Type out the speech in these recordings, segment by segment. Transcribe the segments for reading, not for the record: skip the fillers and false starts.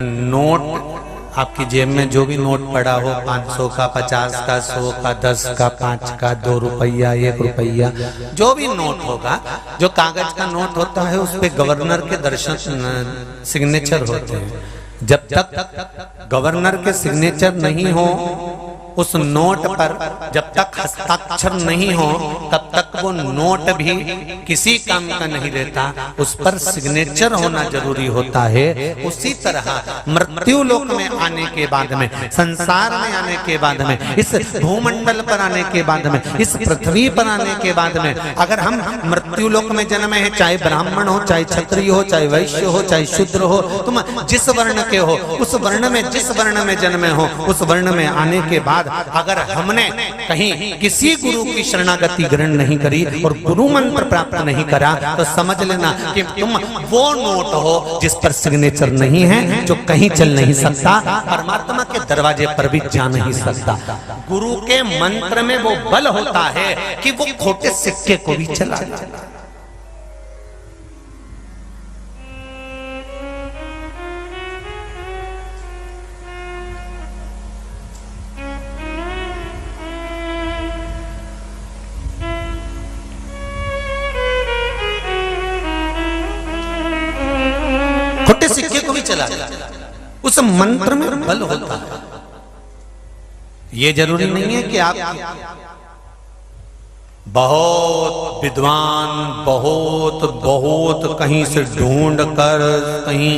Note आपकी जेब में जो भी नोट पड़ा हो, 500 का, 50 का, 100 का, 10 का, 5 का, 2 रुपया, 1 रुपया, जो भी नोट होगा, जो कागज का नोट होता है उस पे गवर्नर के दर्शन सिग्नेचर होते हैं। जब तक गवर्नर के सिग्नेचर नहीं हो उस नोट पर, जब तक हस्ताक्षर नहीं हो तब तक वो नोट भी किसी काम का नहीं रहता, उस पर सिग्नेचर होना जरूरी होता है। उसी तरह मृत्यु लोक में आने के बाद में, संसार में आने के बाद में, इस भूमंडल पर आने के बाद में, इस पृथ्वी पर आने के बाद में, अगर हम मृत्यु लोक में जन्मे हैं, चाहे ब्राह्मण हो, चाहे क्षत्रिय हो, चाहे वैश्य हो, चाहे शूद्र हो, तुम जिस वर्ण के हो, उस वर्ण में, जिस वर्ण में जन्मे हो, उस वर्ण में आने के बाद अगर हमने कहीं किसी गुरु की शरणागति ग्रहण नहीं करी और गुरु मंत्र प्राप्त नहीं करा तो समझ लेना कि तुम वो नोट हो जिस पर सिग्नेचर नहीं है, जो कहीं चल नहीं सकता, परमात्मा के दरवाजे पर भी जा नहीं सकता। गुरु के मंत्र में वो बल होता है कि वो खोटे सिक्के को भी चला जाता। खोटे सिक्के को भी चला उस मंत्र में बल होता है। ये जरूरी नहीं है कि आप बहुत विद्वान, बहुत कहीं से ढूंढ कर, कहीं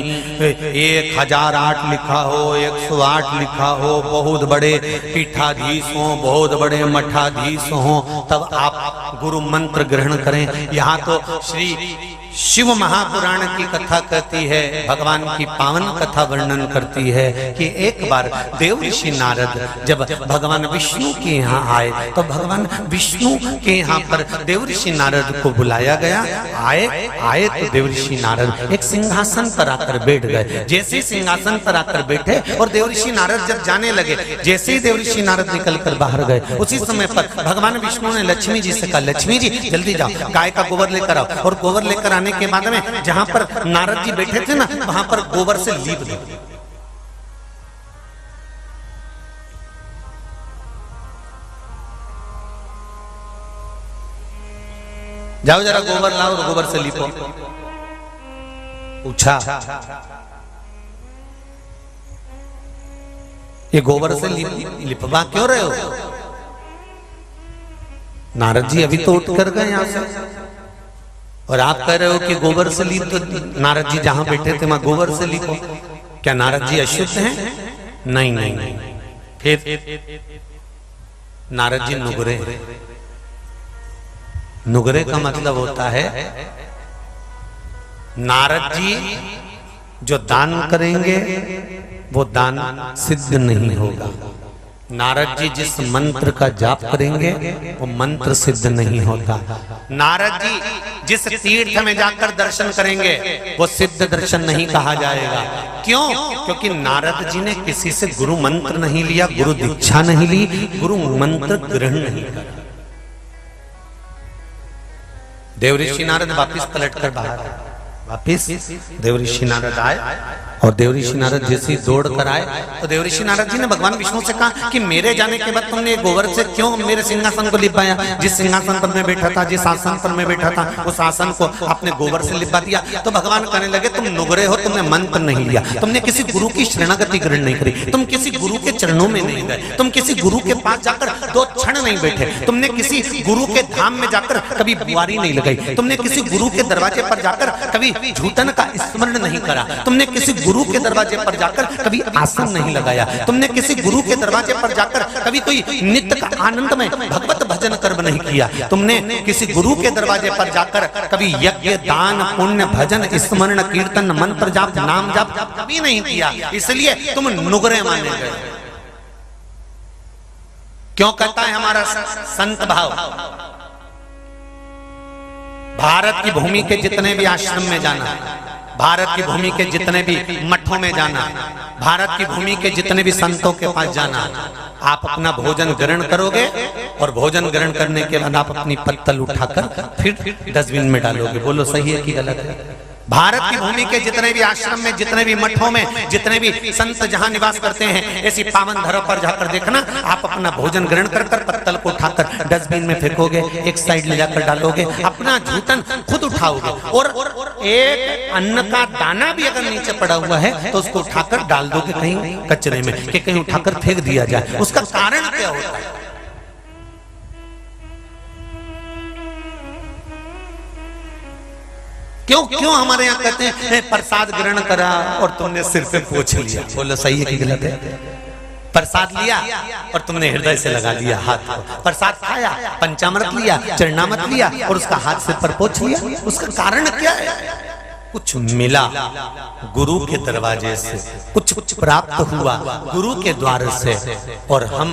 1008 लिखा हो, 108 लिखा हो, बहुत बड़े पीठाधीश हो, बहुत बड़े मठाधीश हो, तब आप गुरु मंत्र ग्रहण करें। यहाँ तो श्री शिव महापुराण की कथा कहती है, भगवान की पावन कथा वर्णन करती है कि एक बार देव ऋषि नारद जब भगवान विष्णु के यहाँ आए तो भगवान विष्णु के यहाँ पर देव ऋषि नारद को बुलाया गया। आए तो देव ऋषि नारद एक सिंहासन पर आकर बैठ गए। जैसे ही सिंहासन पर आकर बैठे और देव ऋषि नारद जब जाने लगे, जैसे ही देव ऋषि नारद निकल कर बाहर गए, उसी समय पर भगवान विष्णु ने लक्ष्मी जी से कहा, लक्ष्मी जी जल्दी जाओ, गाय का गोबर लेकर आओ। और गोबर लेकर के बाद में जहां पर नारद जी बैठे थे ना, वहां पर गोबर से लीप दो। जाओ जरा गोबर लाओ और गोबर से लीपो। पूछा, ये गोबर से लिपवा क्यों रहे हो? नारद जी अभी तो उठ कर गए यहां से और आप कह रहे हो कि गोबर से लीप। तो नारद जी जहां बैठे थे वहां गोबर से लीपो। क्या नारद जी अशुद्ध हैं? नहीं। फिर नारद जी नुगरे का मतलब होता है नारद जी जो दान करेंगे वो दान सिद्ध नहीं होगा। नारद जी जिस मंत्र का जाप करेंगे वो मंत्र सिद्ध नहीं होता। नारद जी जिस तीर्थ में जाकर दर्शन करेंगे वो सिद्ध दर्शन नहीं कहा जाएगा। क्यों? क्योंकि नारद जी ने किसी से गुरु मंत्र नहीं लिया, गुरु दीक्षा नहीं ली, गुरु मंत्र ग्रहण नहीं करा। देव ऋषि नारद वापिस पलट कर बाहर, वापिस देव ऋषि नारद आए और देव ऋषि नारद जैसे दौड़ कर आए तो देव ऋषि नारद जी ने भगवान विष्णु से कहा कि मेरे जाने के बाद तुमने गोबर से क्यों मेरे सिंहासन को लिपाया? जिस सिंहासन पर मैं बैठा था, जिस आसन पर मैं बैठा था, उस आसन को आपने गोबर से लिपा दिया। तो भगवान कहने लगे, तुम नुगरे हो, तुमने मंत्र नहीं लिया, तुमने किसी गुरु की शरणागति ग्रहण नहीं करी, तुम किसी गुरु के चरणों में नहीं गए, तुम किसी गुरु के पास जाकर 2 क्षण नहीं बैठे, तुमने किसी गुरु के धाम में जाकर कभी बुआरी नहीं लगाई, तुमने किसी गुरु के दरवाजे पर जाकर कभी झूठन का स्मरण नहीं करा, तुमने किसी गुरु के दरवाजे पर जाकर कभी आसन नहीं लगाया, तुमने किसी गुरु के दरवाजे पर जाकर कभी कोई नित्य का आनंद में भगवत भजन कर्म नहीं किया, तुमने किसी गुरु के दरवाजे पर जाकर कभी यज्ञ दान पुण्य भजन स्मरण कीर्तन मंत्र जाप नाम जाप कभी नहीं किया, इसलिए तुम नुगरे माने गए। क्यों कहता है हमारा संत भाव? भारत की भूमि के जितने भी आश्रम में जाना, भारत की भूमि के जितने भी मठों में जाना, भारत की भूमि के जितने भी संतों के पास जाना, आप अपना भोजन ग्रहण करोगे और भोजन ग्रहण करने के बाद आप अपनी पत्तल उठाकर फिर डस्टबिन में डालोगे। बोलो सही है कि गलत है? भारत की भूमि के जितने भी आश्रम में, जितने भी मठों में, जितने भी संत जहां निवास करते हैं, ऐसी पावन धरा पर जाकर देखना, आप अपना भोजन ग्रहण कर कर पत्तल को उठाकर डस्टबिन में फेंकोगे, एक साइड ले जाकर डालोगे, अपना जूठन खुद उठाओगे, और एक अन्न का दाना भी अगर नीचे पड़ा हुआ है तो उसको उठाकर डाल दोगे कहीं कचरे में, कि कहीं उठाकर फेंक दिया जाए। उसका कारण क्या होता है? क्यों हमारे यहाँ कहते हैं प्रसाद ग्रहण करा और तुमने सिर पे पोंछ लिया? बोलो सही है कि गलत है? प्रसाद लिया और तुमने हृदय से लगा लिया हाथ को, प्रसाद खाया, पंचामृत लिया, चरणामृत लिया और उसका हाथ से पर पोंछ लिया। उसका कारण क्या है? कुछ मिला गुरु के दरवाजे से, कुछ प्राप्त हुआ गुरु के द्वार से, और हम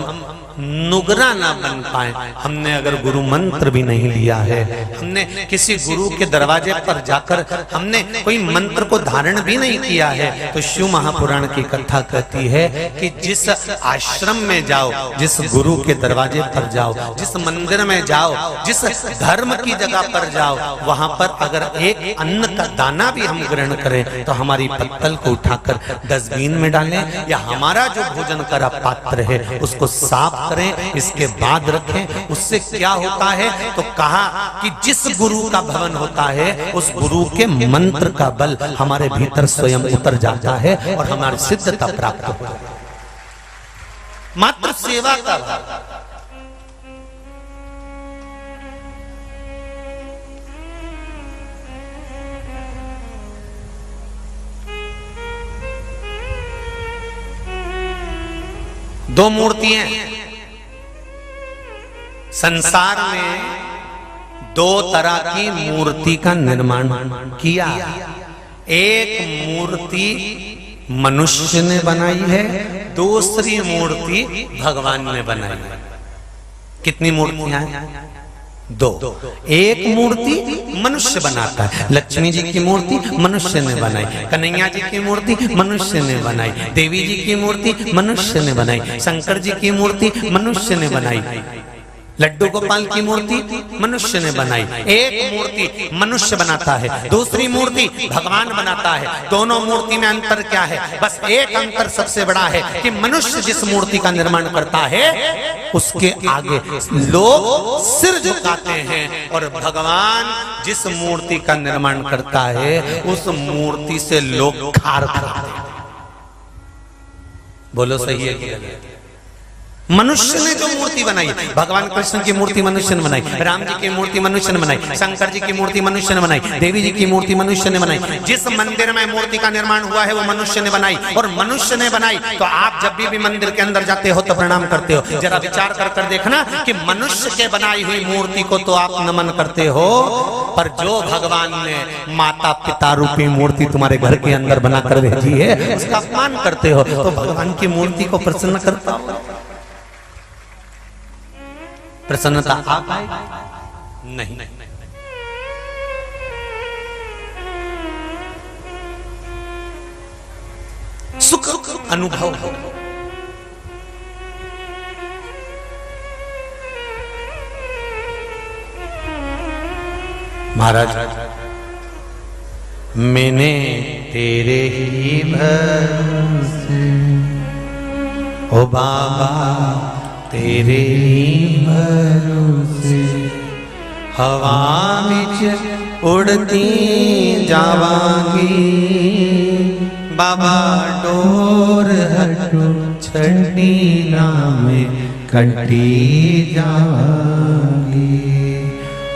नुगरा ना बन पाए। हमने अगर गुरु मंत्र भी नहीं लिया है, हमने किसी गुरु के दरवाजे पर जाकर हमने कोई मंत्र को धारण भी नहीं किया है, तो शिव महापुराण की कथा कहती है कि जिस आश्रम में जाओ, जिस गुरु के दरवाजे पर जाओ, जिस मंदिर में जाओ, जिस धर्म की जगह पर जाओ, वहां पर अगर एक अन्न का दाना भी हम ग्रहण करें तो हमारी पत्तल को उठाकर डस्टबिन में डालें, या हमारा जो भोजन का पात्र है उसको साफ करें, इसके बाद रखें। उससे क्या होता है? तो कहा कि जिस गुरु का भवन होता है उस गुरु के मंत्र का बल हमारे भीतर स्वयं उतर जाता है और हमारी सिद्धता प्राप्त होती है। मात्र सेवा का भाव। दो मूर्तियां संसार में, दो तरह की मूर्ति का निर्माण किया। एक मूर्ति मनुष्य ने बनाई है, दूसरी मूर्ति भगवान ने बनाई है। कितनी मूर्तियां हैं? दो। एक मूर्ति मनुष्य बनाता है, लक्ष्मी जी की मूर्ति मनुष्य ने बनाई, कन्हैया जी की मूर्ति मनुष्य ने बनाई, देवी जी की मूर्ति मनुष्य ने बनाई, शंकर जी की मूर्ति मनुष्य ने बनाई, लड्डू गोपाल की मूर्ति मनुष्य ने बनाई। एक मूर्ति मनुष्य बनाता है, दूसरी मूर्ति भगवान बनाता है। दोनों मूर्ति में अंतर क्या है? बस एक अंतर सबसे बड़ा है कि मनुष्य जिस मूर्ति का निर्माण करता है उसके आगे लोग सिर झुकाते हैं, और भगवान जिस मूर्ति का निर्माण करता है उस मूर्ति से लोग खार खाते हैं। बोलो सही है कि? मनुष्य ने जो मूर्ति बनाई, भगवान कृष्ण की मूर्ति मनुष्य ने बनाई, राम जी की मूर्ति मनुष्य ने बनाई, शंकर जी की मूर्ति मनुष्य ने बनाई, देवी जी की मूर्ति मनुष्य ने बनाई। जिस मंदिर में मूर्ति का निर्माण हुआ है वो मनुष्य ने बनाई, और मनुष्य ने बनाई तो आप जब भी मंदिर के अंदर जाते हो तो प्रणाम करते हो। जरा विचार कर देखना कि मनुष्य के बनाई हुई मूर्ति को तो आप नमन करते हो, पर जो भगवान ने माता पिता रूपी मूर्ति तुम्हारे घर के अंदर बनाकर भेजी है उसका अपमान करते हो। तो भगवान की मूर्ति को प्रसन्न करता हो, प्रसन्नता आ पाएगी? नहीं। सुख अनुभव हो। महाराज, मैंने तेरे ही भरोसे, ओ बाबा तेरे ही भरोसे, हवा विच उड़ती जावांगी, बाबा डोर हटो छड़ी नाम कटी जावांगी।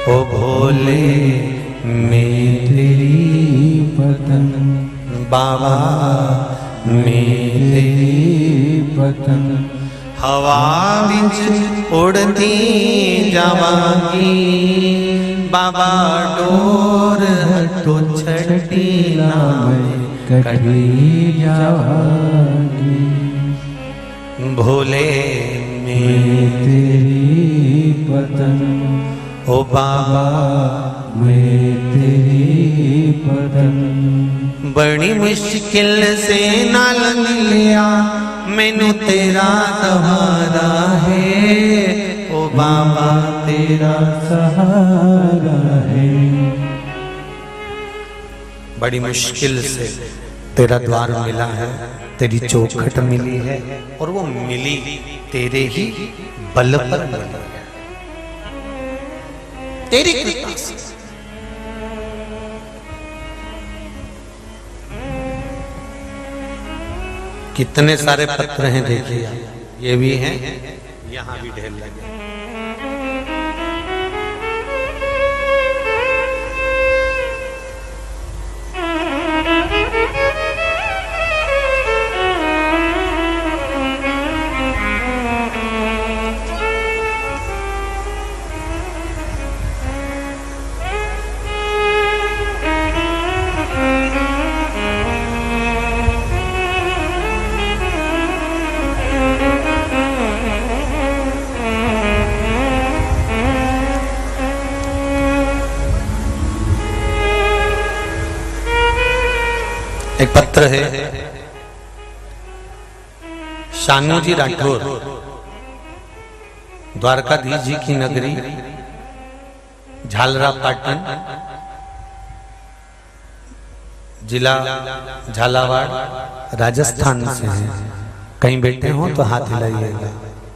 ओ भोले मैं तेरी पतन, बाबा मैं तेरी पतन, हवा विच उड़ती जावांगी, बाबा डोर हटो छड़ी नाम कटी जावांगी। भोले मैं तेरी पतन, ओ बाबा मैं तेरी पतन, बड़ी मुश्किल से नाल लिया मैनू तेरा सहारा है, ओ बाबा तेरा सहारा है। बड़ी मुश्किल से तेरा द्वार मिला है, तेरी चौखट मिली है, और वो मिली तेरे ही बल पर मिली है, तेरी कृपा से। कितने सारे पत्र हैं देखिए, ये भी हैं, यहां भी ढेर लगे। एक पत्र है, शानू जी राठौर, द्वारकाधीश जी की नगरी झालरा पाटन, जिला झालावाड़, राजस्थान से हैं। कहीं बैठे हो तो हाथ हिलाइएगा।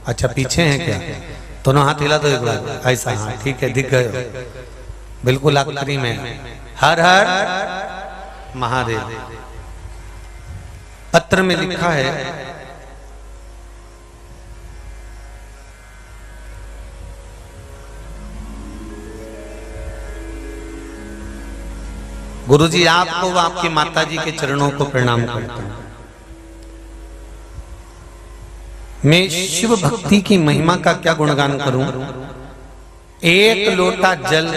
अच्छा पीछे हैं क्या? दोनों हाथ हिला दो एक बार, ऐसा। हाँ ठीक है, दिख गए, बिल्कुल आखिरी में। हर हर महादेव। पत्र में लिखा है, गुरुजी आपको व आपकी माता जी के चरणों को प्रणाम करता हूं। मैं शिव भक्ति की महिमा का क्या गुणगान करूं? एक लोटा जल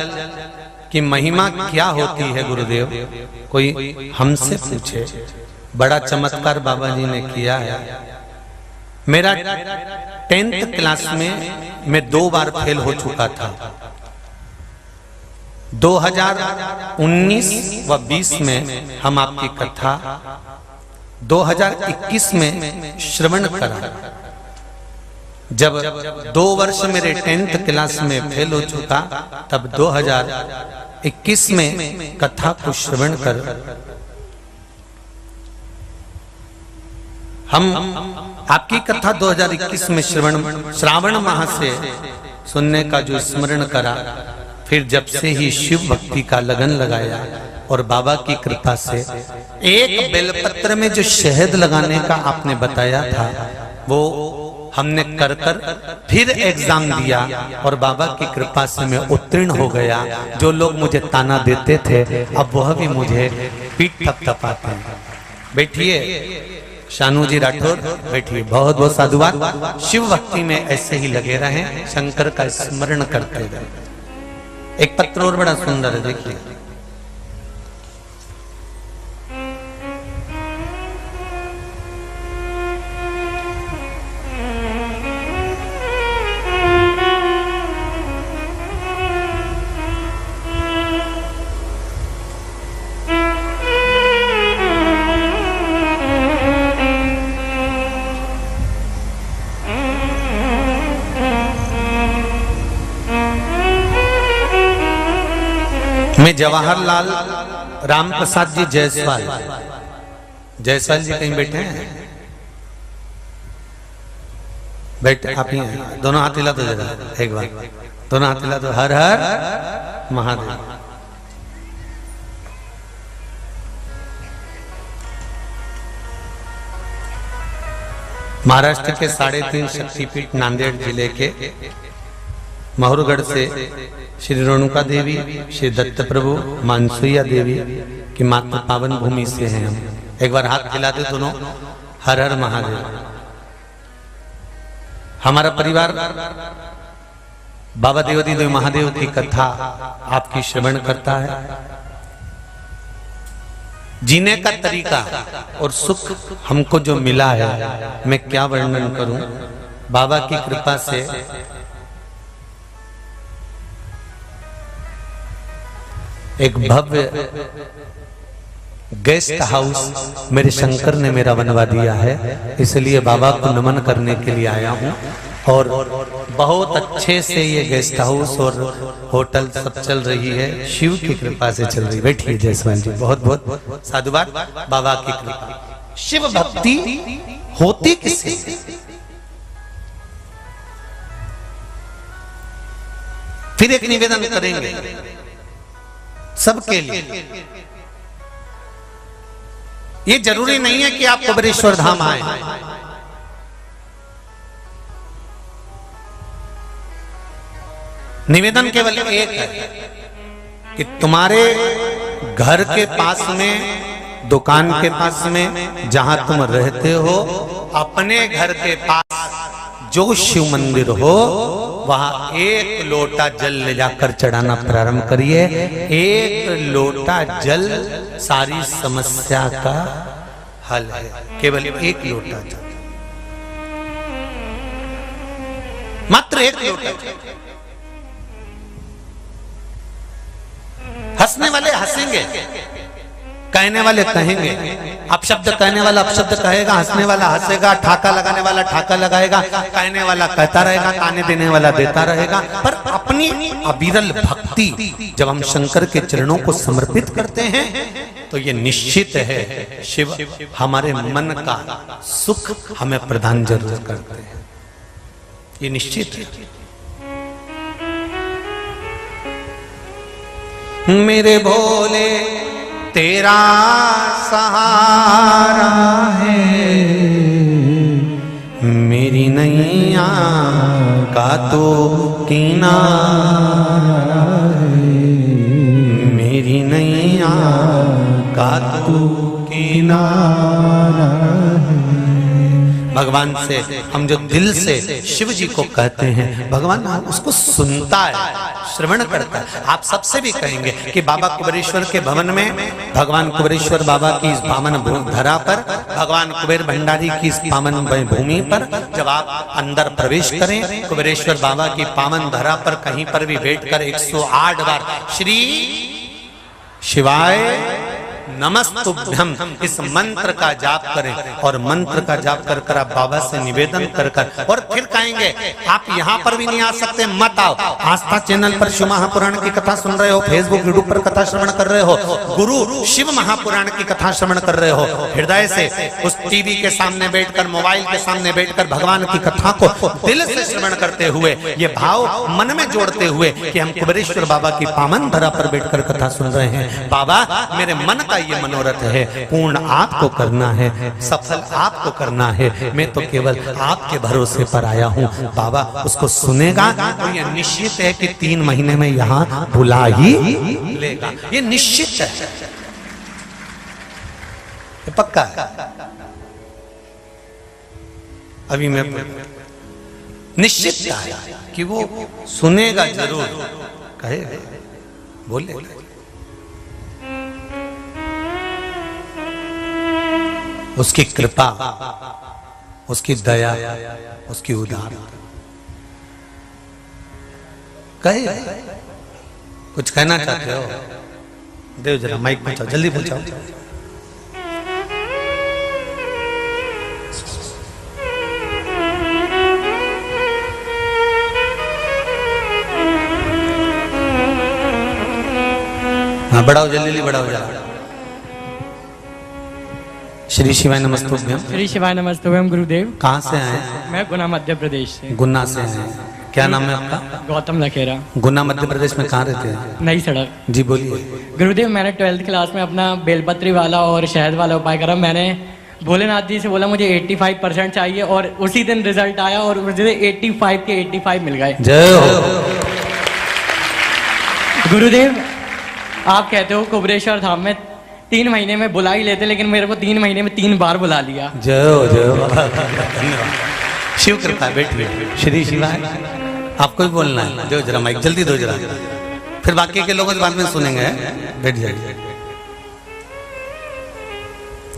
की महिमा क्या होती है गुरुदेव? कोई हमसे पूछे। बड़ा चमत्कार बाबा जी ने किया है। मेरा 10th क्लास में मैं 2 बार फेल हो चुका था। 2019 व 20 में हम आपकी कथा 2021 में श्रवण करा। जब 2 वर्ष मेरे 10th क्लास में फेल हो चुका, तब 2021 में कथा को श्रवण कर हम आपकी कथा 2021 में श्रावण माह से सुनने का जो स्मरण करा, फिर जब से ही शिव भक्ति का लगन लगाया, और बाबा की कृपा से एक बेलपत्र में जो शहद लगाने का आपने बताया था, वो हमने कर फिर एग्जाम दिया, और बाबा की कृपा से मैं उत्तीर्ण हो गया। जो लोग मुझे ताना देते थे, अब वह भी मुझे पीठ थपथपाते हैं। बैठिए शानू जी राठौर, बैठिए। बहुत बहुत साधुवाद। शिव भक्ति में ऐसे ही लगे रहें, शंकर का स्मरण करते रहें। एक पत्र और बड़ा सुंदर है, देखिए। मैं जवाहरलाल राम प्रसाद जी जायसवाल, जायसवाल जी कहीं बैठे हैं? बैठे आप ही हैं। दोनों हाथ हिला दो जरा एक बार, दोनों हाथ हिला दो। हर हर महादेव। महाराष्ट्र के 3.5 शक्तिपीठ नांदेड़ जिले के महुरगढ़ से श्री रेणुका देवी, श्री दत्त प्रभु, मानसुइया देवी की मात्र पावन भूमि से हैं हम। एक बार हाथ खिला दे दोनों। हर हर महादेव। हमारा परिवार बाबा देवोदिदेव महादेव की कथा आपकी श्रवण करता है। जीने का तरीका और सुख हमको जो मिला है, मैं क्या वर्णन करूं। बाबा की कृपा से एक भव्य गेस्ट हाउस मेरे शंकर ने मेरा बनवा दिया है, इसलिए बाबा को नमन करने के लिए आया हूं। और बहुत अच्छे से ये गेस्ट हाउस और होटल सब चल रही है, शिव की कृपा से चल रही है। बैठिए जयसवाल जी, बहुत बहुत साधुवाद, बाबा की कृपा। शिव भक्ति होती किससे? फिर एक निवेदन करेंगे सबके लिए। ये जरूरी नहीं है कि आप कुबेरेश्वर धाम आए, निवेदन केवल एक है कि तुम्हारे घर के पास में, दुकान के पास में, जहां तुम रहते हो, अपने घर के पास जो शिव मंदिर हो, वहां एक लोटा जल ले जाकर चढ़ाना प्रारंभ करिए। एक लोटा जल सारी समस्या का हल है, केवल एक लोटा जल, मात्र एक लोटा जल। हंसने वाले हंसेंगे, कहने वाले कहेंगे, अपशब्द कहने वाला अपशब्द कहेगा, हंसने वाला हंसेगा, ठाका लगाने वाला ठाका लगाएगा, कहने वाला कहता रहेगा, ताने देने वाला देता रहेगा। पर अपनी अविरल भक्ति जब हम शंकर के चरणों को समर्पित करते हैं तो ये निश्चित है शिव हमारे मन का सुख हमें प्रदान जरूर करते हैं, ये निश्चित है। मेरे भोले तेरा सहारा है, मेरी नैया का तो किनारा है, मेरी नैया का तो किनारा है। भगवान से हम जो दिल से शिव जी को कहते हैं, भगवान उसको सुनता है, श्रवण करता है। आप सबसे भी कहेंगे कि बाबा कुबेरेश्वर के भवन में, भगवान कुबेरेश्वर बाबा की इस पावन धरा पर, भगवान कुबेर भंडारी की इस पावन भूमि पर जब आप अंदर प्रवेश करें, कुबेरेश्वर बाबा की पावन धरा पर कहीं पर भी बैठकर 108 बार श्री शिवाय नमस्तुभ्यम इस मंत्र का जाप करें, और मंत्र का जाप कर कर आप बाबा से निवेदन कर कर, और फिर कहेंगे आप यहाँ पर भी नहीं आ सकते, मत आओ। आस्था चैनल पर शिव महापुराण की कथा सुन रहे हो, फेसबुक यूट्यूब पर कथा श्रवण कर रहे हो, गुरु शिव महापुराण की कथा श्रवण कर रहे हो, हृदय से उस टीवी के सामने बैठकर, मोबाइल के सामने बैठकर भगवान की कथा को दिल से श्रवण करते हुए, ये भाव मन में जोड़ते हुए कि हम कुबेरेश्वर बाबा की पावन धरा पर बैठकर कथा सुन रहे हैं। बाबा मेरे मन का ये मनोरथ है, पूर्ण आपको करना है, सफल आपको करना है, मैं तो केवल आपके भरोसे पर आया हूँ। बाबा उसको सुनेगा और ये निश्चित है कि 3 महीने में यहाँ बुला ही लेगा, ये निश्चित है, ये पक्का है। अभी मैं निश्चित है कि वो सुनेगा जरूर, कहेगा, बोले। उसकी कृपा, उसकी दया, उसकी उदार, कहे कुछ कहना चाहते हो? देव जरा माइक पहुंचाओ, जल्दी पहुंचाओ। हाँ बढ़ाओ, जल्दी बढ़ाओ जरा। श्री शिवाय नमस्तुभ्यम। श्री शिवाय नमस्तुभ्यम गुरुदेव। कहाँ से आए? मैं गुना मध्य प्रदेश से। गुना से आए, क्या नाम है आपका? गौतम लखेरा। गुना मध्य प्रदेश में कहाँ रहते हैं? नई सड़क। जी बोलिए। गुरुदेव मैंने 12th क्लास में अपना बेलपत्री वाला और शहद वाला उपाय करा। मैंने भोलेनाथ जी से बोला मुझे 85% चाहिए, और उसी दिन रिजल्ट आया और मुझे 85 के 85 मिल गए। जय हो। गुरुदेव आप कहते हो कुबेरेश्वर धाम में 3 महीने में बुला ही लेते, लेकिन मेरे को 3 महीने में 3 बार बुला लिया। जय हो, जय हो। धन्यवाद। शिव कृपा। बैठिए। श्री शिवाय। आपको भी बोलना है, दो जरा माइक, जल्दी दो जरा, फिर बाकी के लोगों के बाद में सुनेंगे। बैठ जाइए।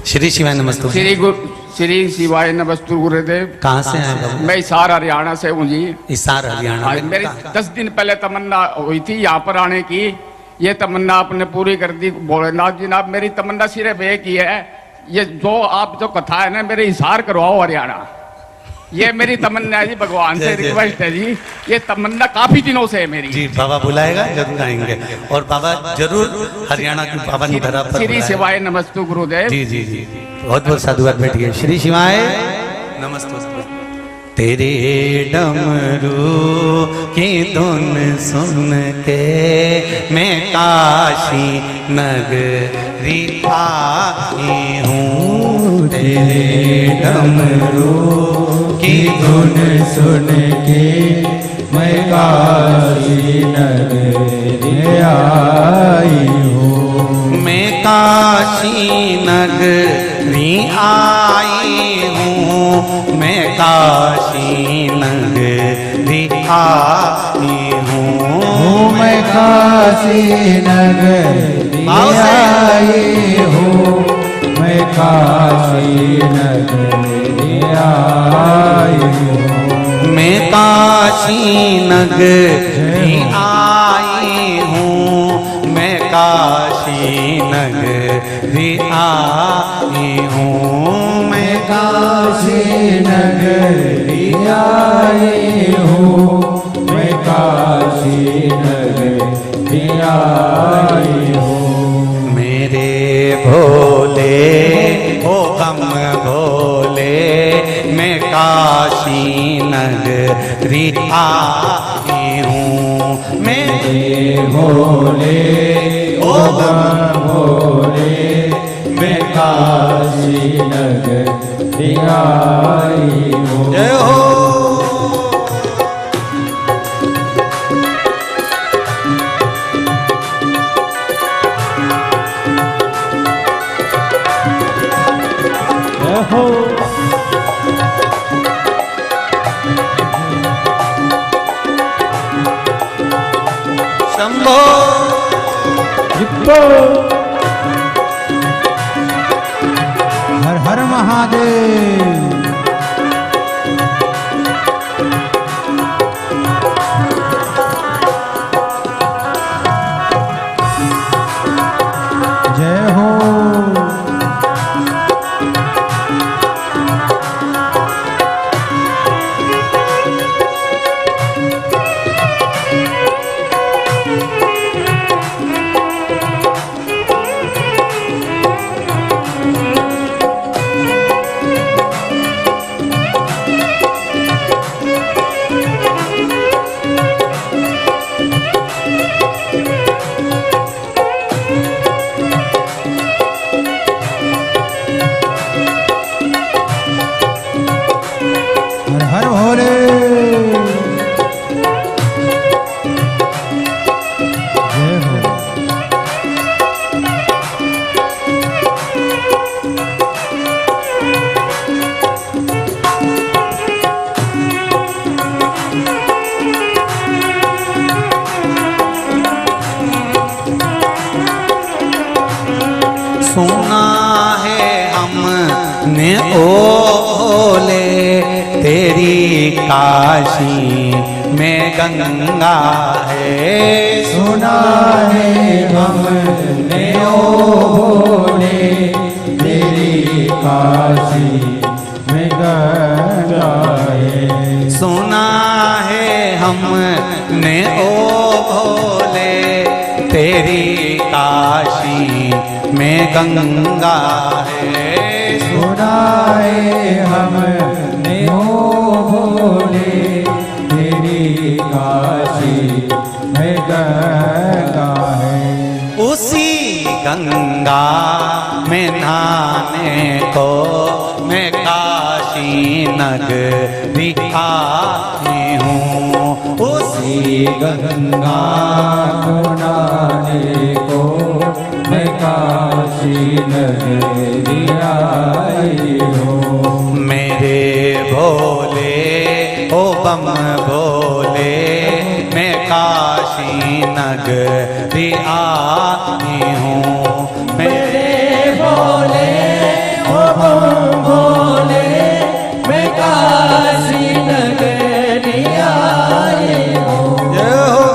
श्री शिवाय नमस्तु। श्री शिवाय नमस्तु गुरुदेव। कहाँ से आए बाबू? मैं हिसार हरियाणा से हूँ जी। हिसार हरियाणा। मेरी 10 दिन पहले तमन्ना हुई थी यहाँ पर आने की, ये तमन्ना आपने पूरी कर दी भोलेनाथ जी ने। मेरी तमन्ना सिर्फ एक ही है, ये जो आप जो कथा है ना, मेरे हिसार करवाओ हरियाणा। ये मेरी तमन्ना है जी, भगवान से जय जय। रिक्वेस्ट है जी, ये तमन्ना काफी दिनों से है मेरी। जी बाबा बुलाएगा जरूर आएंगे, और बाबा जरूर हरियाणा की पावन धरा पर श्री बुलाएगा। शिवाय नमस्तु गुरुदेव। जी जी जी, बहुत बहुत साधुवाद। बैठिए। श्री शिवाय नमस्ते। तेरे डमरू की धुन सुन के मैं काशी नगरी आई हूँ। तेरे डमरू की धुन सुन के मैं काशी नगरी आई हूँ। मैं काशी नगरी आई हूँ। मैं काशी नगरी आई हूँ। मैं काशी नगरी आई हूँ। मैं काशी नगरी आई हूँ। मैं काशी नगरी आई हूँ। मैं काशी नगरी आई हूँ। मैं काशी नगरी आई हूँ। मैं काशी नगरी आई हूँ। मेरे भोले ओ गम भोले, मैं काशी नगरी आई हूँ। मेरे भोले ओ गम भोले, मैं काशी नगरी आई हूँ। जय हो। जय हो। शंभो जिप्पो। हर हर महादेव। जय हो। हर हर भोले। जय हो। सुना है हमने ओ भोले, तेरी काशी में गंगा है। सुना है हमने ओ भोले, तेरी काशी में गंगा है। सुना है हमने ओ भोले, तेरी काशी में गंगा है। सुना है हमने ओ भोले, तेरी काशी में गंगा है। उसी गंगा में नहाने को मैं काशी नगरी आई हूँ। उसी गंगा को नहाने को मैं काशी नगरी आई हूँ। मेरे भोले ओ बम भोले, मैं काशी नगरी आई हूँ। मेरे भोले ओ भोले, मैं काशी नगरी आई हूँ। जय हो।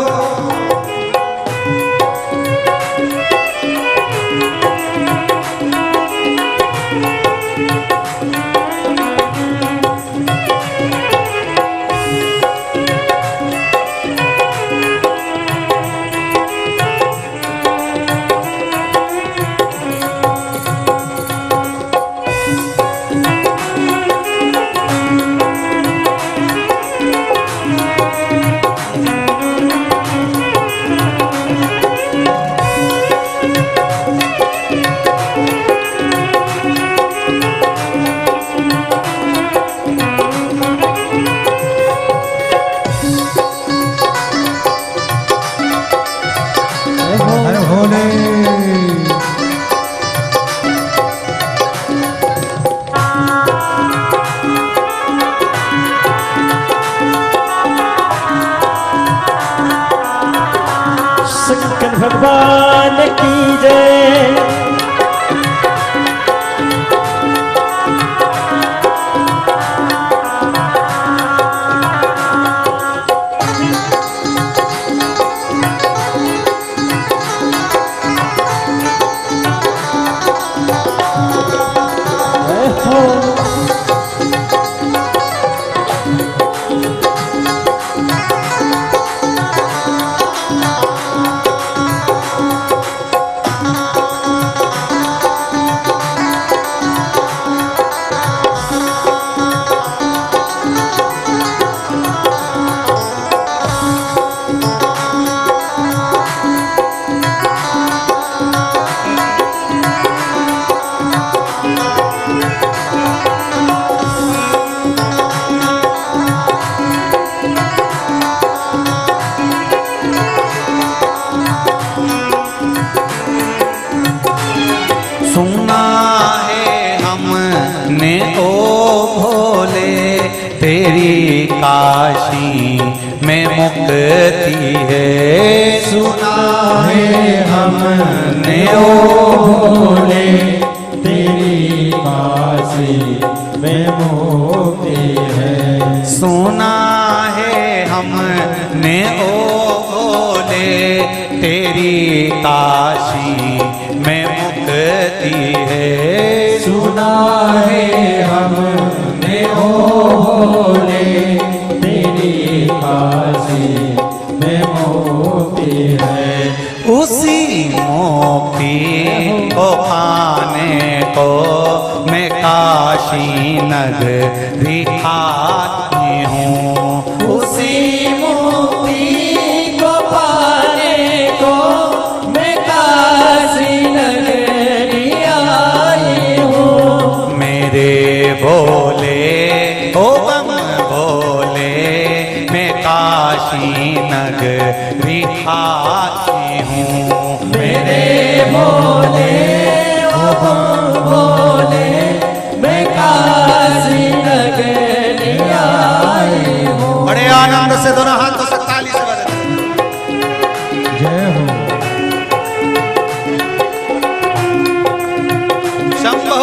भगवान की जय। सुना है हमने ओ भोले तेरी काशी में मुक्ति है। सुना है हमने ओ भोले तेरी काशी में मुक्ति है। सुना है हमने ओ भोले तेरी काशी में मुक्ति है। सुना है हमने ओ भोले तेरी काशी में मुक्ति है। उसी मुक्ति को पाने को मैं काशी नगरी आती हूँ। उसी मुक्ति को पाने को मैं काशी नगरी आई हूँ। मेरे भोले ओ बम भोले मैं काशी नगरी आती हूँ। मेरे भोले ओ बम भोले मैं काशी नगरी आई हूँ। बड़े आनंद से दोनों हाथों से ताली से बजाते। जय हो। शंभो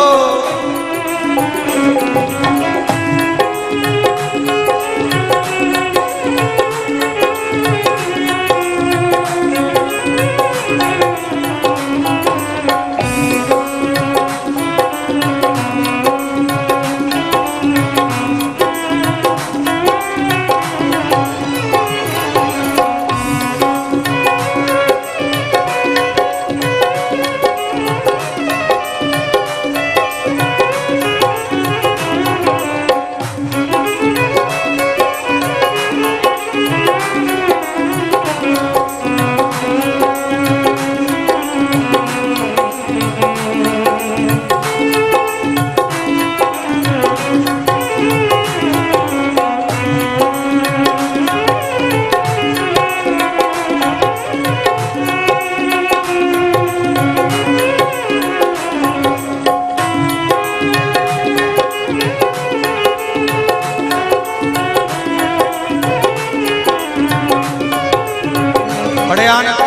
बड़े आनंद।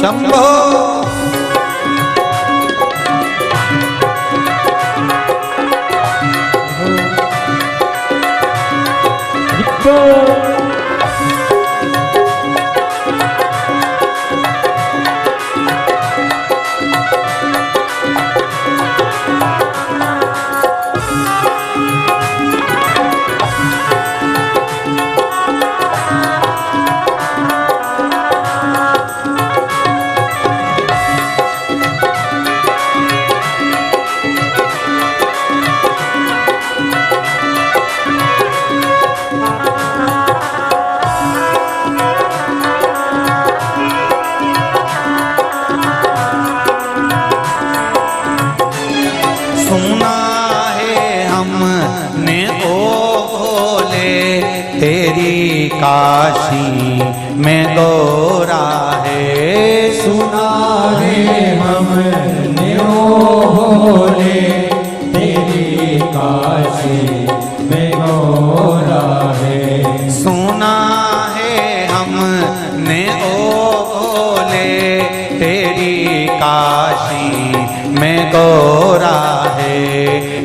शंभो सुना है हमने ओ भोले तेरी काशी में गौरा है। सुना है हमने ओ भोले तेरी काशी काशी में गोरा है।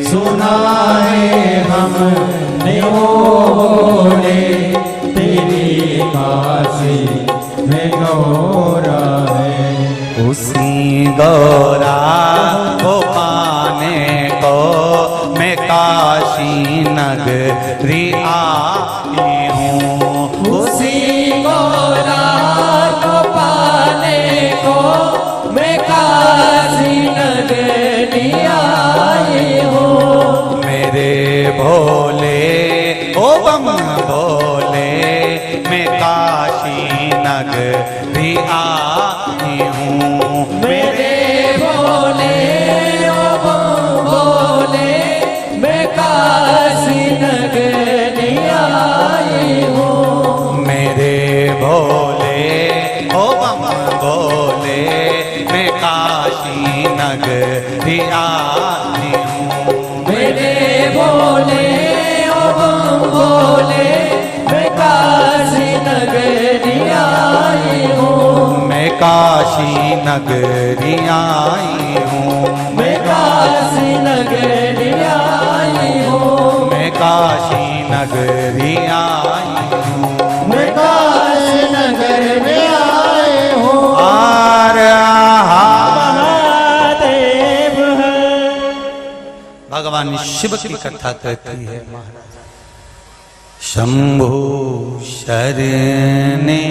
सुना है हमने वो बोले तेरी काशी में गौरा है। उसी गौरा को पाने को मैं काशी नगरी आई हूँ। उसी गौरा को पाने को मैं काशी नगरी आई हूँ। मेरे भोले ओ बम भोले मैं काशी नगरी आई हूँ। मेरे भोले ओ बम भोले मैं काशी नगरी आई हूँ। मेरे भोले ओ बम भोले मैं काशी नगरी आई हूँ। मेरे भोले ओ बम भोले मैं काशी नगरी आई हूँ। मैं काशी नगरी आई हूँ। मैं काशी नगरी आई हूँ। मैं काशी नगरी आई हूँ। मैं काशी नगर में आए हूँ। आर महादेव है। भगवान शिव की कथा कहती है महाराज। शंभु शरणे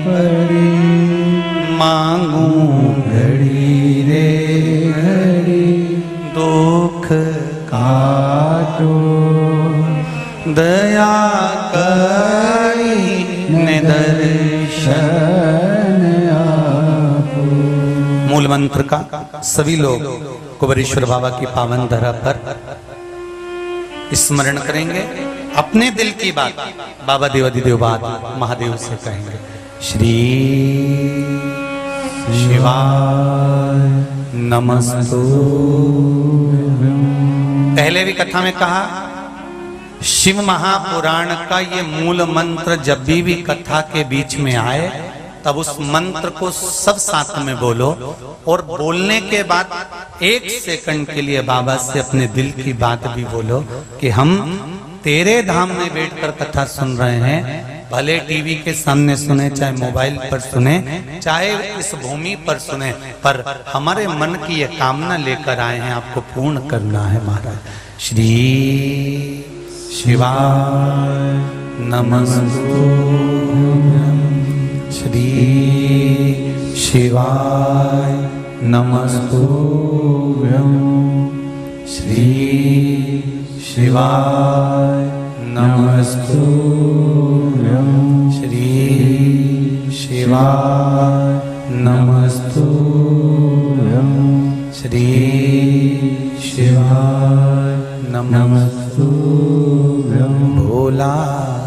पड़ी मांगू घड़ी रे घड़ी दुख काटो दया करी निदर्शन आपो। मूल मंत्र का सभी लोग कुबेरेश्वर बाबा की पावन धरा पर स्मरण करेंगे। अपने दिल की बात बाबा देवादिदेव बात महादेव से कहेंगे। श्री शिवाय नमस्तु। पहले भी कथा में कहा शिव महापुराण का ये मूल मंत्र जब भी कथा के बीच में आए तब उस मंत्र को सब साथ में बोलो और बोलने के बाद 1 सेकंड के लिए बाबा से अपने दिल की बात भी बोलो कि हम तेरे धाम में बैठकर कथा सुन रहे हैं। भले टीवी के सामने सुने, चाहे मोबाइल पर सुने, चाहे इस भूमि पर सुने, पर हमारे मन की ये कामना लेकर आए हैं, आपको पूर्ण करना है महाराज। श्री शिवाय नमस्तु। श्री शिवाय नमस्तु। श्री शिवाय नमस्तु। श्री शिवाय नमस्तु। श्री शिवाय नमस्तु। भोला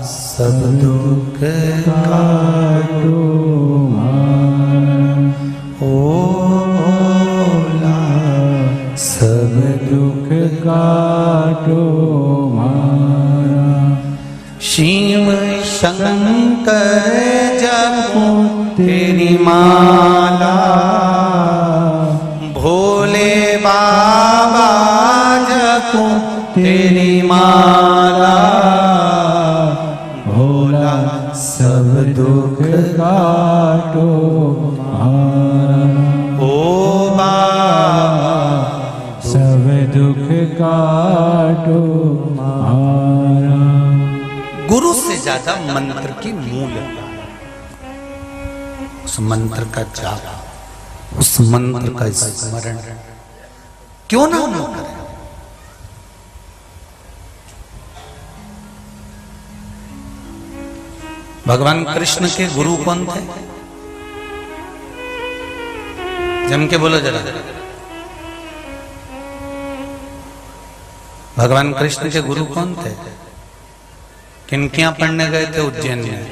सब दुख काटो ओ भोला सब दुख काटो मारा। शिव शंकर जपो तेरी माला, भोले बाबा जपो तेरी माला। भोला सब दुख काटो ओ बाबा सब दुख काटो मारा। गुरु से ज्यादा मंत्र की मूल, उस मंत्र का जाप, उस मंत्र का स्मरण क्यों ना हम करें। भगवान कृष्ण के गुरु कौन थे? जम के बोलो जरा। भगवान कृष्ण के गुरु कौन थे? किनकियां पढ़ने गए थे उज्जैन में?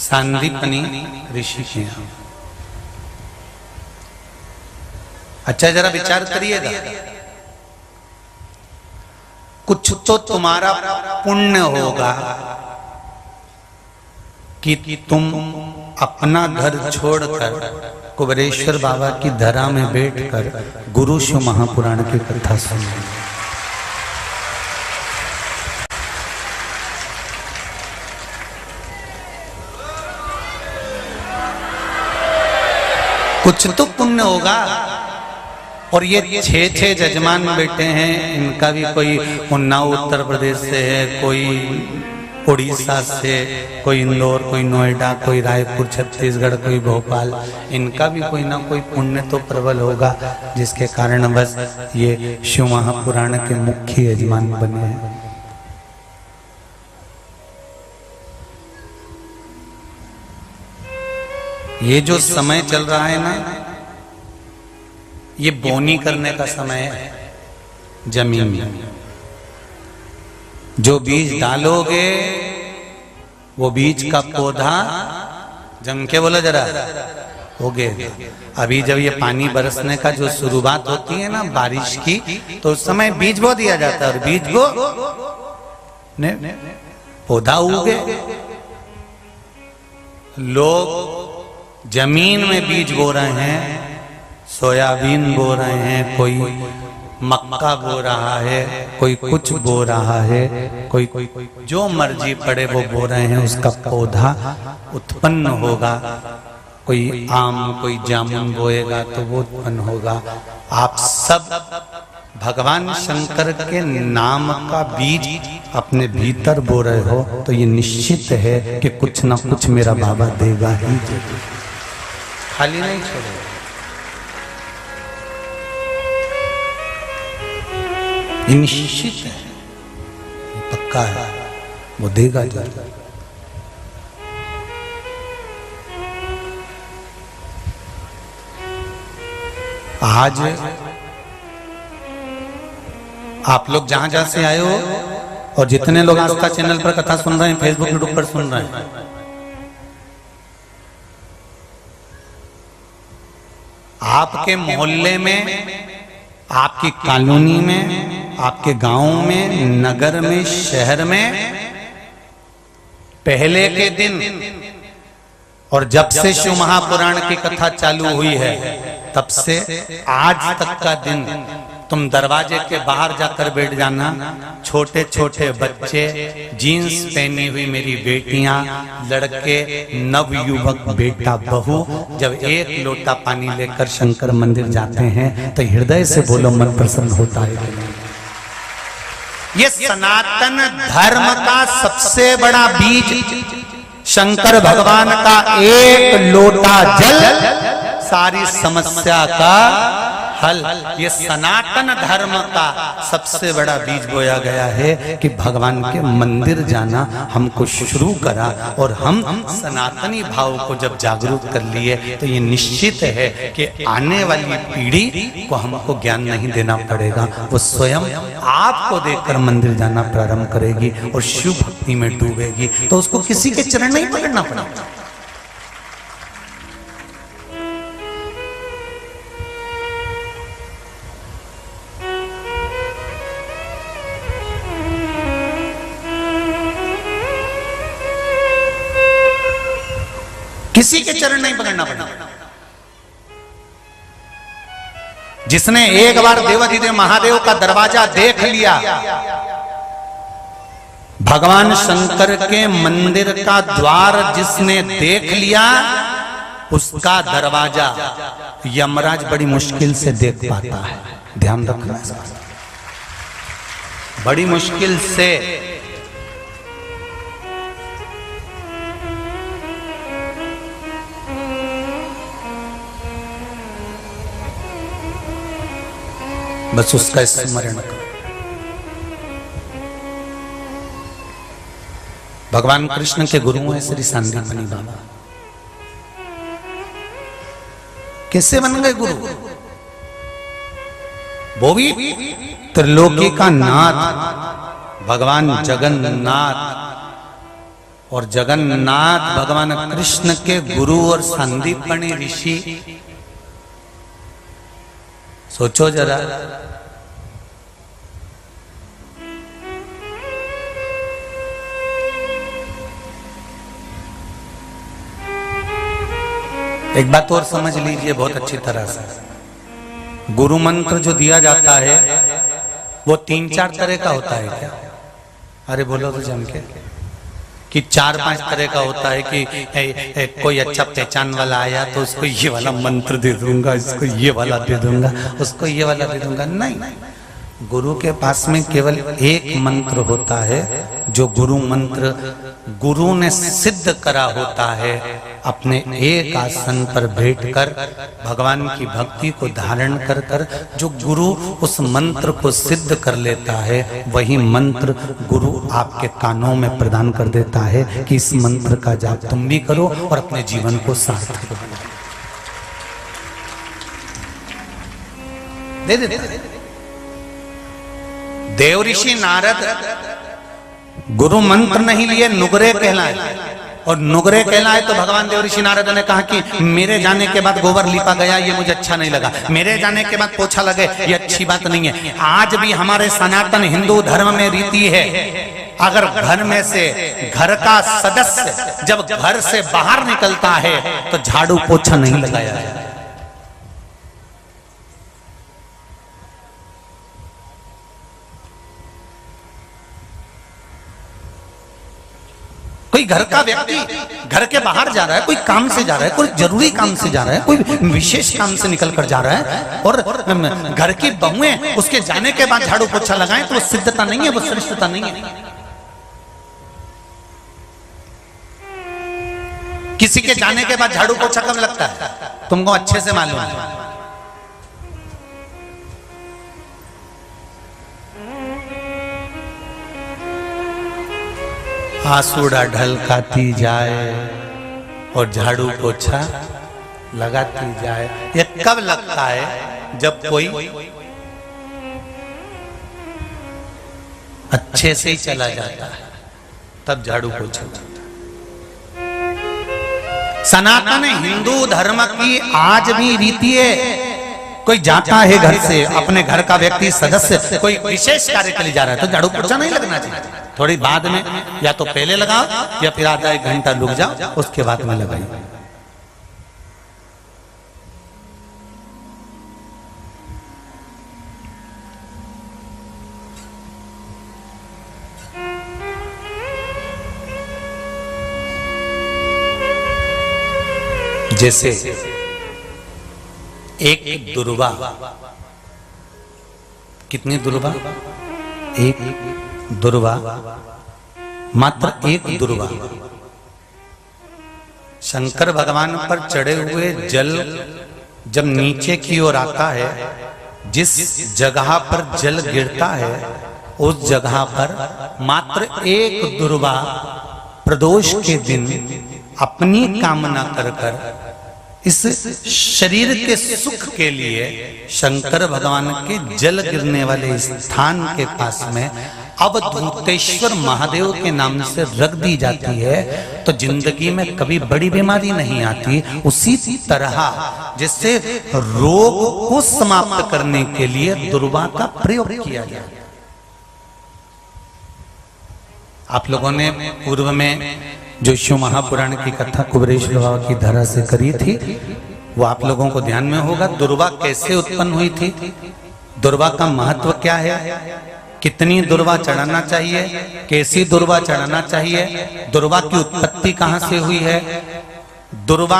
सांदीपनी ऋषि के यहाँ। अच्छा जरा विचार करिएगा, कुछ तो तुम्हारा पुण्य होगा कि तुम अपना घर छोड़कर कुबेरेश्वर बाबा की धरा में बैठकर गुरु शिव महापुराण की कथा सुनी। कुछ तो पुण्य होगा। और ये 6 जजमान बैठे हैं, इनका भी कोई उन्नाव उत्तर प्रदेश से है, कोई उड़ीसा से, कोई इंदौर, कोई नोएडा, कोई रायपुर छत्तीसगढ़, कोई भोपाल, इनका भी कोई ना कोई पुण्य तो प्रबल होगा, जिसके कारण बस ये शिव महापुराण के मुख्य यजमान बने हैं। ये जो समय चल रहा है ना, ये बोनी करने का समय है। जमीन में जो बीज डालोगे वो बीज का पौधा जम के बोला जरा उगेगा। अभी जब ये पानी बरसने का जो शुरुआत होती है ना बारिश की, तो उस समय बीज बो दिया जाता है और बीज बो ने पौधा उगे। लोग जमीन में बीज बो रहे हैं, सोयाबीन बो रहे हैं, कोई मक्का बो रहा है, कोई कुछ बो रहा है, कोई जो मर्जी पड़े वो बो रहे हैं, उसका पौधा उत्पन्न होगा। कोई आम, कोई जामुन बोएगा तो वो उत्पन्न होगा। आप सब भगवान शंकर के नाम का बीज अपने भीतर बो रहे हो, तो ये निश्चित है कि कुछ ना कुछ मेरा बाबा देगा ही, खाली नहीं छोड़ेगा। ये निश्चित है, पक्का है, वो देगा जरूर। आज आप लोग जहां जहां से आए हो और जितने लोग आस्था चैनल पर कथा सुन रहे हैं, फेसबुक यूट्यूब पर सुन रहे हैं, आपके मोहल्ले में, आपकी कॉलोनी में, आपके गांव में, नगर में, शहर में पहले के दिन और जब से शिव महापुराण की कथा चालू हुई है तब से आज तक का दिन तुम दरवाजे के बाहर जाकर बैठ जाना। छोटे छोटे बच्चे, जीन्स पहनी हुई मेरी बेटियां, लड़के, नवयुवक, बेटा बहू, जब एक लोटा पानी लेकर शंकर मंदिर जाते हैं तो हृदय से बोलो मन प्रसन्न होता है। ये सनातन धर्म का सबसे बड़ा बीज, शंकर भगवान का एक लोटा जल सारी समस्या का हल। ये सनातन धर्म का सबसे बड़ा बीज बोया गया है कि भगवान के मंदिर जाना हमको शुरू करा, और हम सनातनी भाव को जब जागरूक कर लिए तो ये निश्चित है कि आने वाली पीढ़ी को हमको ज्ञान नहीं देना पड़ेगा, वो स्वयं आपको देखकर मंदिर जाना प्रारंभ करेगी और शिव भक्ति में डूबेगी। तो उसको किसी के चरण नहीं पकड़ना पड़ेगा। किसी के चरण नहीं पकड़ना पड़ेगा। जिसने एक बार देवाधिदेव महादेव का दरवाजा देख लिया, भगवान शंकर के मंदिर का द्वार जिसने देख लिया, उसका दरवाजा यमराज बड़ी मुश्किल से देख पाता है। ध्यान रखना, बड़ी मुश्किल से। बस उसका स्मरण करो। भगवान कृष्ण के गुरु हैं श्री सांदीपनी बाबा। कैसे बन गए गुरु? वो भी त्रिलोकी का नाथ भगवान जगन्नाथ, और जगन्नाथ भगवान कृष्ण के गुरु और सांदीपनी ऋषि। सोचो जरा, एक बात और समझ लीजिए बहुत अच्छी तरह से, गुरु मंत्र जो दिया जाता है वो 3-4 तरह का होता है क्या? अरे बोलो तो जम के कि 4-5 तरह का होता है कि कोई अच्छा पहचान वाला आया तो उसको ये वाला मंत्र दे दूंगा, इसको ये वाला दे दूंगा, उसको ये वाला दे दूंगा। नहीं, गुरु के पास में केवल एक मंत्र होता है जो गुरु मंत्र गुरु ने सिद्ध करा होता है। अपने एक आसन पर बैठकर भगवान की भक्ति को धारण कर कर जो गुरु उस मंत्र को सिद्ध कर लेता है, वही मंत्र गुरु आपके कानों में प्रदान कर देता है कि इस मंत्र का जाप तुम भी करो और अपने जीवन को सार्थक बनाओ। दे दे देव ऋषि नारद गुरु मंत्र नहीं लिए, नुगरे कहलाए, और नुगरे कहलाए तो भगवान देव ऋषि नारद ने कहा कि मेरे जाने के बाद गोबर लिपा गया, ये मुझे अच्छा नहीं लगा, मेरे जाने के बाद पोछा लगे, ये अच्छी बात नहीं है। आज भी हमारे सनातन हिंदू धर्म में रीति है, अगर घर में से घर का सदस्य जब घर से बाहर निकलता है तो झाड़ू पोछा नहीं लगाया जाए। कोई घर का व्यक्ति घर के बाहर जा रहा है, कोई काम से जा रहा है, कोई जरूरी काम से जा रहा है, कोई विशेष काम से निकल कर जा रहा है, और घर की बहुएं उसके जाने के बाद झाड़ू पोछा लगाएं तो वो सिद्धता नहीं है, वो श्रेष्ठता नहीं है। किसी के जाने के बाद झाड़ू पोछा कब लगता है तुमको अच्छे से मालूम है। आसूड़ा ढलकाती जाए और झाड़ू पोछा लगाती जाए। ये कब लगता है? जब कोई अच्छे से ही चला जाता है, तब झाड़ू पोछा लगता है। सनातन हिंदू धर्म की आज भी रीति है, कोई जाता है घर से, अपने घर का व्यक्ति सदस्य कोई विशेष कार्य के लिए जा रहा है तो झाड़ू पोछा नहीं लगना चाहिए। थोड़ी बाद में या तो पहले लगाओ या फिर आधा 1 घंटा रुक जाओ, उसके बाद में लगाइए। जैसे एक दुर्वा, कितनी दुर्वा? एक दुर्वा, मात्र एक दुर्वा शंकर भगवान पर चढ़े हुए जल जब नीचे की ओर आता है, जिस जगह पर जल गिरता है उस जगह पर मात्र एक दुर्वा प्रदोष के दिन अपनी कामना कर कर इस शरीर के सुख के लिए शंकर भगवान के जल गिरने वाले स्थान के पास में अवधूतेश्वर महादेव के नाम से रख दी जाती है, तो जिंदगी में कभी बड़ी बीमारी नहीं आती। उसी तरह जिससे रोग को समाप्त करने के लिए दुर्वा का प्रयोग किया गया। आप लोगों ने पूर्व में जो शिव महापुराण की कथा कुबेरेश्वर बाबा की धरा से करी थी, वो आप लोगों को ध्यान में होगा। दुर्वा कैसे उत्पन्न हुई थी, दुर्वा का महत्व क्या है, कितनी दुर्वा चढ़ाना चाहिए, कैसी दुर्वा चढ़ाना चाहिए, दुर्वा की उत्पत्ति कहां से हुई है, दुर्वा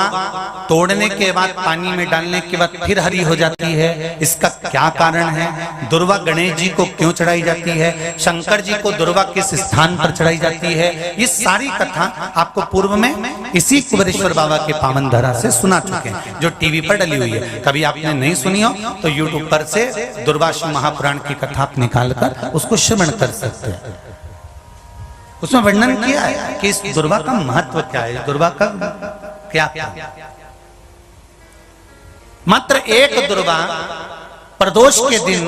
तोड़ने के बाद पानी में डालने के बाद फिर हरी हो जाती है, इसका क्या कारण है, दुर्वा गणेश जी को क्यों चढ़ाई जाती है, शंकर जी को दुर्वा किस स्थान पर चढ़ाई जाती है, ये सारी कथा आपको पूर्व में इसी कुबेरेश्वर बाबा के पावन धरा से सुना चुके हैं, जो टीवी पर डली हुई है। कभी आपने नहीं सुनी हो तो यूट्यूब पर से दुर्वा शिव महापुराण की कथा आप निकाल कर उसको श्रवण कर सकते हैं। उसमें वर्णन किया है कि इस दुर्वा का महत्व क्या है, दुर्वा का क्या क्या। मात्र एक दुर्वा प्रदोष के दिन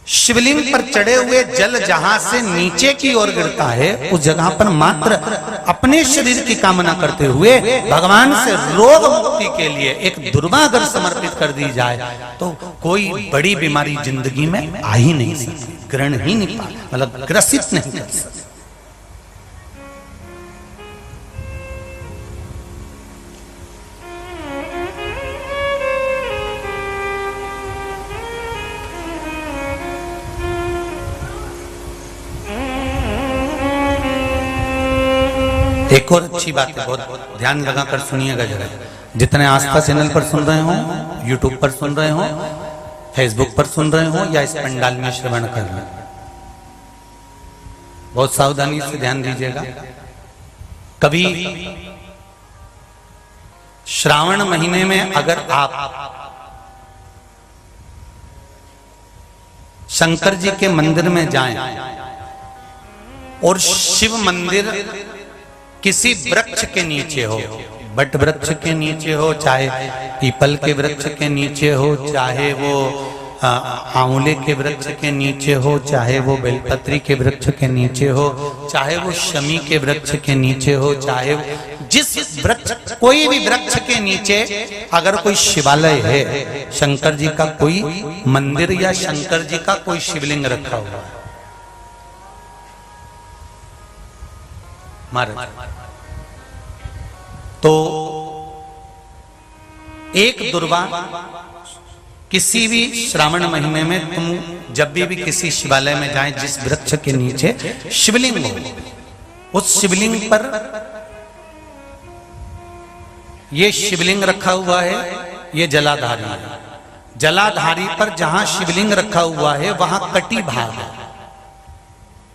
शिवलिंग पर चढ़े हुए जल जहां से नीचे की ओर गिरता है, उस जगह पर मात्र अपने शरीर की कामना करते हुए भगवान से रोग मुक्ति के लिए एक दुर्वा अगर समर्पित कर दी जाए तो कोई बड़ी बीमारी जिंदगी में आ ही नहीं सकती, ग्रहण ही नहीं पा, मतलब ग्रसित नहीं कर सकती। एक और अच्छी बात है, बहुत ध्यान लगाकर सुनिएगा जरा। जितने आस्था चैनल पर सुन रहे हो, यूट्यूब पर सुन रहे हो, फेसबुक पर सुन रहे हो या इस पंडाल में श्रवण कर रहे हो, बहुत सावधानी से ध्यान दीजिएगा। कभी श्रावण महीने में अगर आप शंकर जी के मंदिर में जाएं और शिव मंदिर किसी वृक्ष के नीचे हो, बट वृक्ष के नीचे हो, चाहे पीपल के वृक्ष के नीचे हो, चाहे वो आंवले के वृक्ष के नीचे हो, चाहे वो बेलपत्री के वृक्ष के नीचे हो, चाहे वो शमी के वृक्ष के नीचे हो, चाहे जिस वृक्ष, कोई भी वृक्ष के नीचे अगर कोई शिवालय है, शंकर जी का कोई मंदिर या शंकर जी का कोई शिवलिंग रखा हुआ है, महाराज, तो एक दुर्वा किसी भी श्रावण महीने में तुम जब भी किसी शिवालय में जाएं, जिस वृक्ष के नीचे शिवलिंग हो, उस शिवलिंग पर ये शिवलिंग रखा हुआ है, ये जलाधारी है। जलाधारी पर जहां शिवलिंग रखा हुआ है वहां कटी भाग है,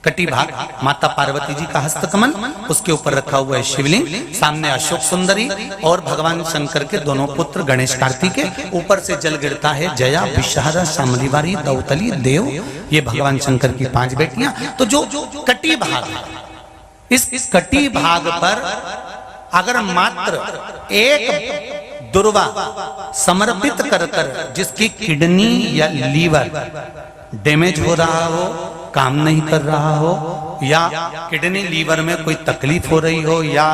कटी भाग माता पार्वती जी का हस्तकमल, उसके ऊपर रखा हुआ है शिवलिंग, सामने अशोक सुंदरी और भगवान शंकर के दोनों पुत्र गणेश कार्तिके, ऊपर से जल गिरता है जया विषहारा शामलीवारी दौतली देव, ये भगवान शंकर की 5 बेटियां। तो जो कटी भाग है, इस कटी भाग पर अगर मात्र एक दुर्वा समर्पित कर कर, जिसकी किडनी या लीवर डैमेज हो रहा हो, काम नहीं कर रहा हो, या किडनी लीवर में कोई तकलीफ हो रही हो, या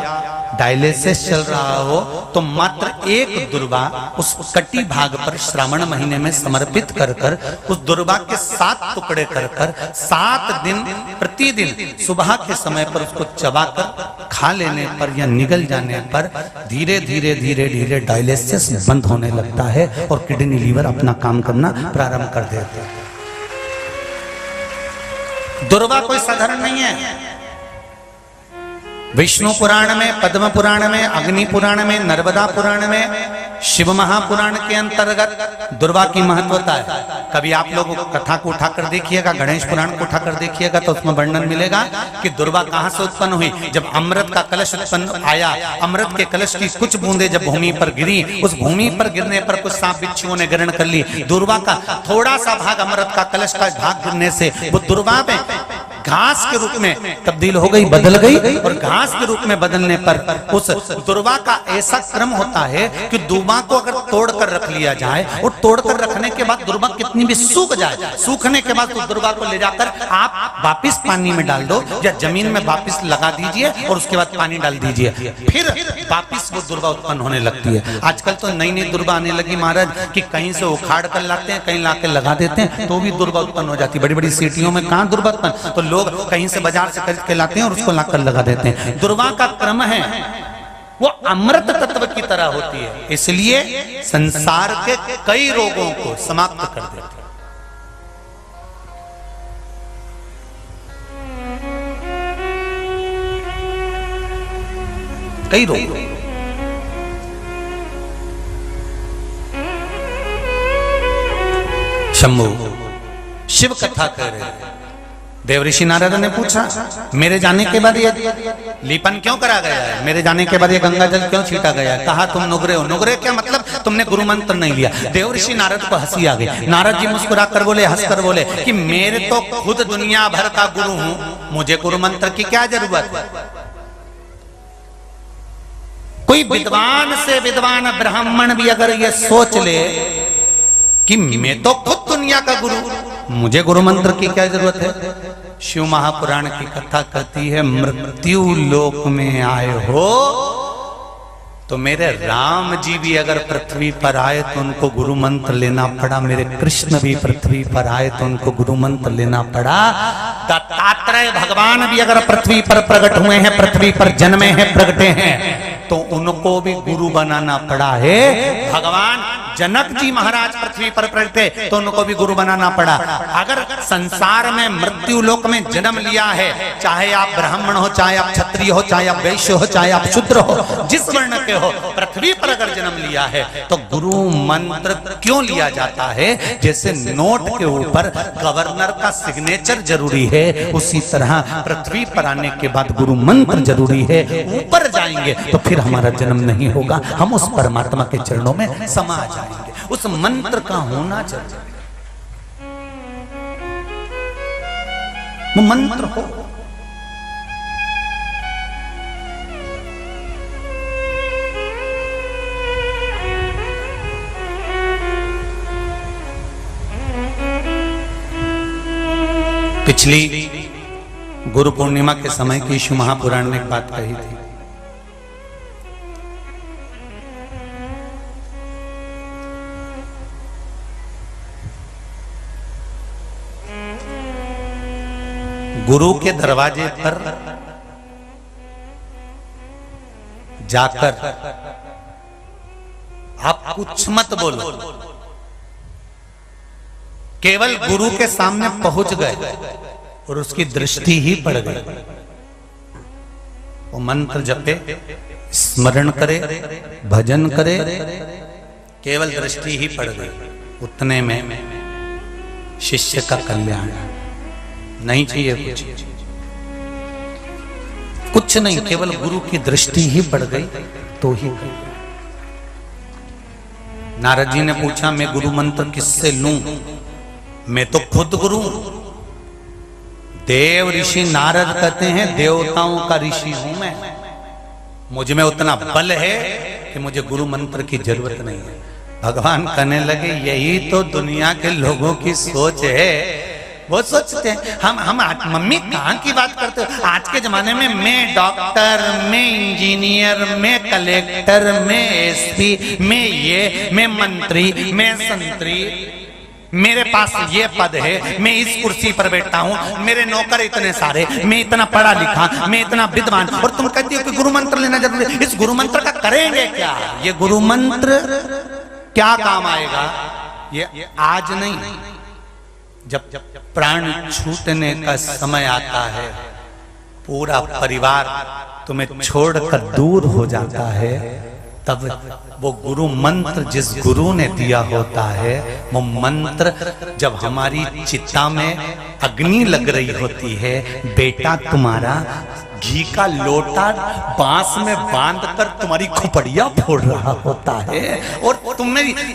डायलिसिस चल रहा हो, तो मात्र एक दुर्वा उस कटी भाग पर श्रावण महीने में समर्पित कर कर, उस दुर्वा के 7 टुकड़े कर कर 7 दिन प्रतिदिन सुबह के समय पर उसको चबाकर खा लेने पर या निगल जाने पर धीरे धीरे धीरे धीरे डायलिसिस बंद होने लगता है और किडनी लीवर अपना काम करना प्रारंभ कर देते हैं। दुर्वा कोई साधारण नहीं है। विष्णु पुराण में, पद्म पुराण में, अग्नि पुराण में, नर्मदा पुराण में, शिव महापुराण के अंतर्गत दुर्वा की महत्वता है। कभी आप लोग कथा को उठाकर देखिएगा, गणेश पुराण को उठाकर देखिएगा, तो उसमें वर्णन मिलेगा कि दुर्वा कहां से उत्पन्न हुई। जब अमृत का कलश उत्पन्न आया, अमृत के कलश की कुछ बूंदें जब भूमि पर गिरी, उस भूमि पर गिरने पर कुछ सांप बिच्छुओं ने ग्रहण कर ली। दुर्वा का थोड़ा सा भाग, अमृत का कलश का भाग गिरने से वो दुर्वा में घास के रूप में तब्दील हो गई, बदल गई, और घास के रूप में बदलने पर उस दुर्वा का ऐसा क्रम होता है कि दुर्वा को अगर तोड़कर रख लिया जाए, और तोड़कर रखने के बाद दुर्वा कितनी भी सूख जाए, सूखने के बाद उस दुर्वा को ले जाकर आप वापिस पानी में डाल दो या जमीन में वापिस लगा दीजिए और उसके बाद पानी डाल दीजिए, फिर वापिस वो दुर्वा उत्पन्न होने लगती है। आजकल तो नई नई दुर्वा आने लगी महाराज, कि कहीं से उखाड़ कर लाते हैं, कहीं लाके लगा देते हैं, तो भी दुर्वा उत्पन्न हो जाती है। बड़ी बड़ी सीटियों में कहां दुर्वा उत्पन्न, तो लोग कहीं से बाजार से खरीद के लाते हैं और उसको लाकर लगा देते हैं। दुर्वा का क्रम है, वो अमृत तत्व की तरह होती है, इसलिए संसार के कई रोगों को समाप्त कर देती है। कई रोग, शंभु शिव कथा कह रहे हैं। देवऋषि नारद ने पूछा, मेरे जाने के बाद ये लीपन क्यों करा गया है, मेरे जाने के बाद ये गंगा जल क्यों छीटा गया है? कहा तुम नुगरे हो। नुगरे क्या मतलब? तुमने गुरु मंत्र नहीं लिया। देवऋषि नारद को हंसी आ गई। नारद जी मुस्कुरा कर बोले, हंस कर बोले कि मेरे तो खुद दुनिया भर का गुरु हूं, मुझे गुरु मंत्र की क्या जरूरत है? कोई विद्वान से विद्वान ब्राह्मण भी अगर ये सोच ले कि मैं तो खुद दुनिया का गुरु, मुझे गुरु मंत्र की क्या जरूरत है? शिव महापुराण की कथा कहती है, मृत्यु लोक में आए हो तो मेरे राम जी भी अगर पृथ्वी पर आए तो उनको गुरु मंत्र लेना पड़ा, मेरे कृष्ण भी पृथ्वी पर आए तो उनको गुरु मंत्र लेना पड़ा, दत्तात्रेय भगवान भी अगर पृथ्वी पर प्रकट हुए हैं, पृथ्वी पर जन्मे हैं, प्रगटे हैं, तो उनको भी गुरु बनाना पड़ा है। भगवान जनक जी महाराज पृथ्वी पर प्रकटे तो उनको भी गुरु बनाना पड़ा। अगर संसार में मृत्यु लोक में जन्म लिया है, चाहे आप ब्राह्मण हो, चाहे आप क्षत्रिय हो, चाहे आप वैश्य हो, चाहे आप शूद्र हो, जिस वर्ण के हो, पृथ्वी पर अगर जन्म लिया है तो गुरु मंत्र क्यों लिया जाता है? जैसे नोट के ऊपर गवर्नर का सिग्नेचर जरूरी है, उसी तरह पृथ्वी पर आने के बाद गुरु मंत्र जरूरी है। ऊपर जाएंगे तो फिर हमारा जन्म नहीं होगा, हम उस परमात्मा के चरणों में समा जाएंगे। उस मंत्र का होना चाहिए, वो मंत्र हो। पिछली गुरु पूर्णिमा के समय की शिव महापुराण ने एक बात कही थी, गुरु के दरवाजे पर जाकर आप कुछ मत बोलो, केवल गुरु के सामने पहुंच गए और उसकी दृष्टि ही पड़ गई। वो मंत्र जपे, स्मरण करे, भजन करे, केवल दृष्टि ही पड़ गई, उतने में शिष्य का कल्याण। नहीं चाहिए कुछ नहीं, केवल गुरु की दृष्टि ही पड़ गई तो ही। नारद जी ने पूछा, मैं गुरु मंत्र किससे लूं? मैं तो खुद गुरु। देव ऋषि नारद कहते हैं, देवताओं का ऋषि हूं मैं, मुझ में उतना बल है कि मुझे गुरु मंत्र की जरूरत नहीं है। भगवान कहने लगे, यही तो दुनिया के लोगों की सोच है। वो सोचते हैं हम मम्मी कहाँ की बात करते हो? आज के जमाने में मैं डॉक्टर, मैं इंजीनियर, मैं कलेक्टर, मैं एसपी, मैं मंत्री, मैं संतरी, मेरे पास ये पद है, मैं इस कुर्सी पर बैठता हूँ, मेरे नौकर इतने सारे, मैं इतना पढ़ा लिखा, मैं इतना विद्वान, और तुम कहती हो कि गुरु मंत्र लेना जरूरी है। इस गुरु मंत्र का करेंगे क्या? ये गुरु मंत्र क्या काम आएगा? ये आज नहीं, जब प्राण छूटने का समय आता है, पूरा परिवार तुम्हें छोड़कर दूर हो जाता है, तब वो गुरु मंत्र जिस गुरु ने दिया होता है, वो मंत्र जब हमारी चिता में अग्नि लग रही होती है, बेटा तुम्हारा घी का लोटा बांस में बांधकर तुम्हारी खोपड़ियां फोड़ रहा होता है, और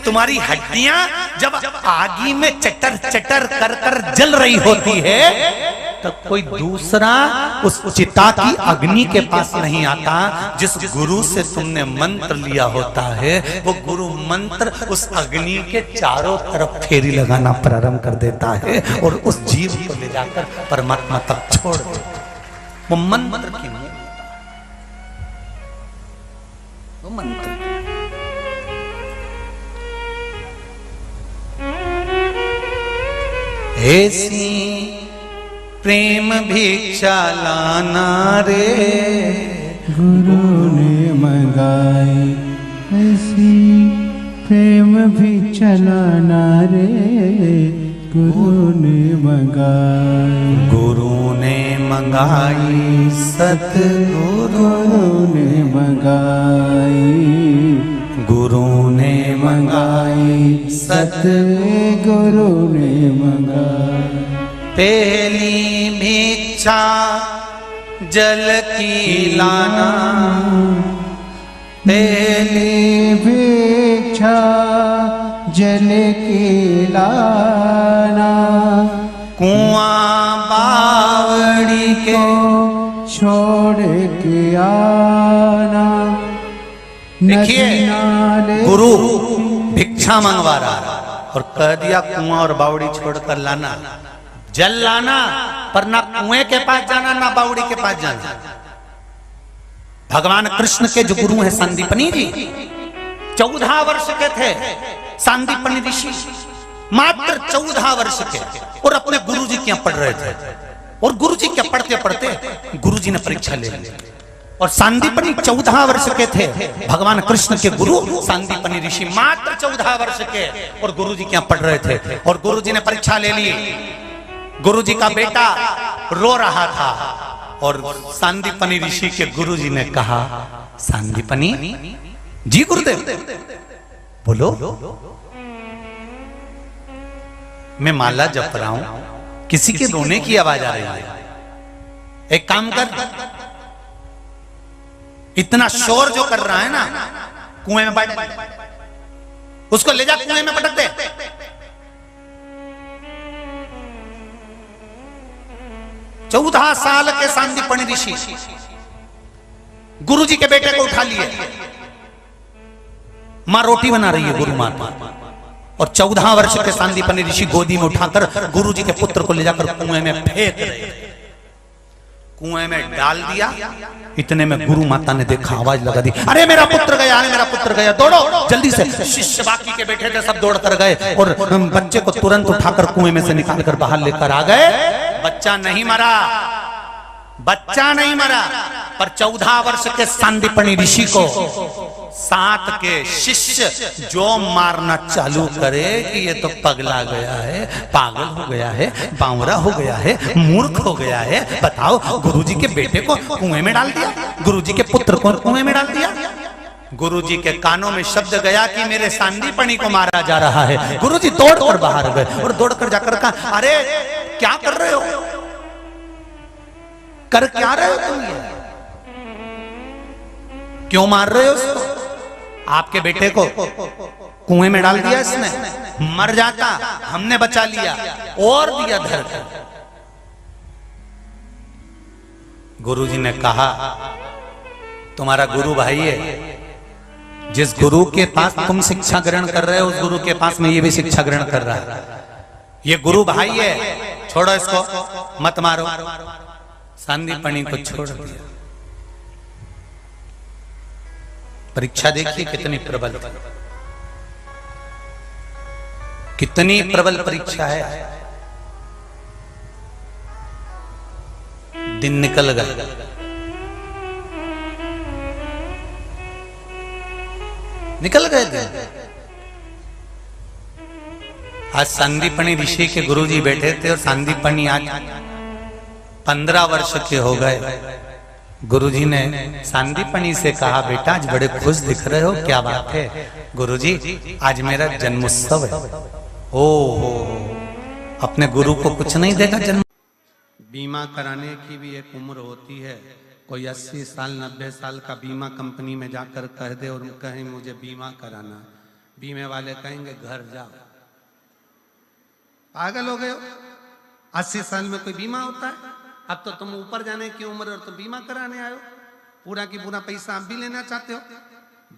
तुम्हारी हड्डियां जब आगी में चटर चटर कर कर जल रही होती है, तब कोई दूसरा उस चिता की अग्नि के पास नहीं आता। जिस गुरु से तुमने मंत्र लिया होता है, वो गुरु मंत्र उस अग्नि के चारों तरफ फेरी लगाना प्रारंभ कर देता है और उस जीव को ले जाकर परमात्मा तक छोड़ देता है। वो मंत्र की वो मंत्र ऐसी प्रेम भिक्षा लाना रे, गुरु ने मंगाई ऐसी प्रेम भिक्षा लाना रे, गुरु ने मंगाई, गुरु ने मंगाई सतगुरु ने मंगाई, गुरु ने मंगाई सतगुरु ने मंगाई। पहली भिक्षा जल की लाना, पहली भिक्षा जल की लाना, कुआं बावड़ी के छोड़ के आना। देखिए, गुरु भिक्षा मंगवा रहा और कह दिया कुआं और बावड़ी छोड़कर लाना, जल लाना, पर ना कुएं के पास जाना ना बावड़ी के पास जाना। भगवान कृष्ण के जो गुरु हैं संदीपनी जी, 14 वर्ष के थे संदीपनी ऋषि, मात्र 14 वर्ष के, और अपने गुरु जी क्या पढ़ रहे थे। और गुरु जी क्या पढ़ते पढ़ते गुरु जी ने परीक्षा ले ली और सांदीपनी 14 वर्ष के थे। भगवान कृष्ण के गुरु सांदीपनी ऋषि मात्र 14 वर्ष के, और गुरु जी क्या पढ़ रहे थे। और गुरु जी ने परीक्षा ले ली। गुरु जी का बेटा रो रहा था और सांदीपनी ऋषि के गुरु जी ने कहा, सांदीपनी जी गुरुदेव बोलो। मैं माला जप रहा हूं, किसी के रोने की आवाज आ रही है, एक काम कर, इतना शोर जो कर रहा है ना, कुएं में बैठ, उसको ले जा कुएं में पटक दे। चौदह साल के सांदीपनी ऋषि गुरु जी के बेटे को उठा लिए। मां रोटी बना रही है गुरु माता, और 14 वर्ष के सांदीपनी ऋषि गोदी में उठाकर गुरु जी के पुत्र को ले जाकर कुएं में फेंक रहे थे। कुएं में डाल दिया। इतने में गुरु माता ने देखा, आवाज लगा दी, अरे मेरा पुत्र गया, अरे मेरा पुत्र गया, दौड़ो जल्दी से। शिष्य बाकी के बैठे थे सब दौड़ कर गए और बच्चे को तुरंत उठाकर कुएं में से निकाल कर बाहर लेकर आ गए। बच्चा नहीं मरा, बच्चा नहीं मरा, पर 14 वर्ष के सांदीपनी ऋषि को 7 के शिष्य जो मारना चालू करे कि ये तो पगला गया है, पागल हो गया है, बावरा हो गया है, मूर्ख हो गया है। बताओ, गुरुजी के बेटे को कुएं में डाल दिया, गुरुजी के पुत्र को कुएं में डाल दिया। गुरुजी के कानों में शब्द गया कि मेरे सांदीपनी को मारा जा रहा है। गुरुजी दौड़कर बाहर गए और दौड़कर जाकर कहा, अरे क्या कर रहे हो, कर क्या रहे हो तुम, ये क्यों मार रहे हो उसको? आपके बेटे को कुएं में डाल दिया इसने, मर जाता, हमने बचा लिया और दिया धर। गुरुजी ने कहा, तुम्हारा गुरु भाई है, जिस गुरु के पास तुम शिक्षा ग्रहण कर रहे हो उस गुरु के पास में ये भी शिक्षा ग्रहण कर रहा है। ये गुरु भाई है, छोड़ो इसको, मत मारो। सांदीपनी को छोड़ दिया। परीक्षा देखिए कितनी प्रबल, कितनी प्रबल परीक्षा है। दिन निकल गए, निकल गए दिन। आज सांदीपनी ऋषि के गुरुजी बैठे थे और सांदीपनी आज 15 वर्ष के हो गए। गुरुजी ने सांदीपनी से कहा, बेटा आज बड़े खुश दिख रहे हो, क्या बात है? गुरुजी, आज मेरा जन्मोत्सव है। ओ हो, अपने गुरु को कुछ नहीं देगा जन्म? बीमा कराने की भी एक उम्र होती है। कोई 80 साल 90 साल का बीमा कंपनी में जाकर कह दे और कहें मुझे बीमा कराना, बीमे वाले कहेंगे घर जाओ, पागल हो गए हो, 80 साल में कोई बीमा होता है? अब तो तुम ऊपर जाने की उम्र और तो बीमा कराने आयो, पूरा की पूरा पैसा आप भी लेना चाहते हो।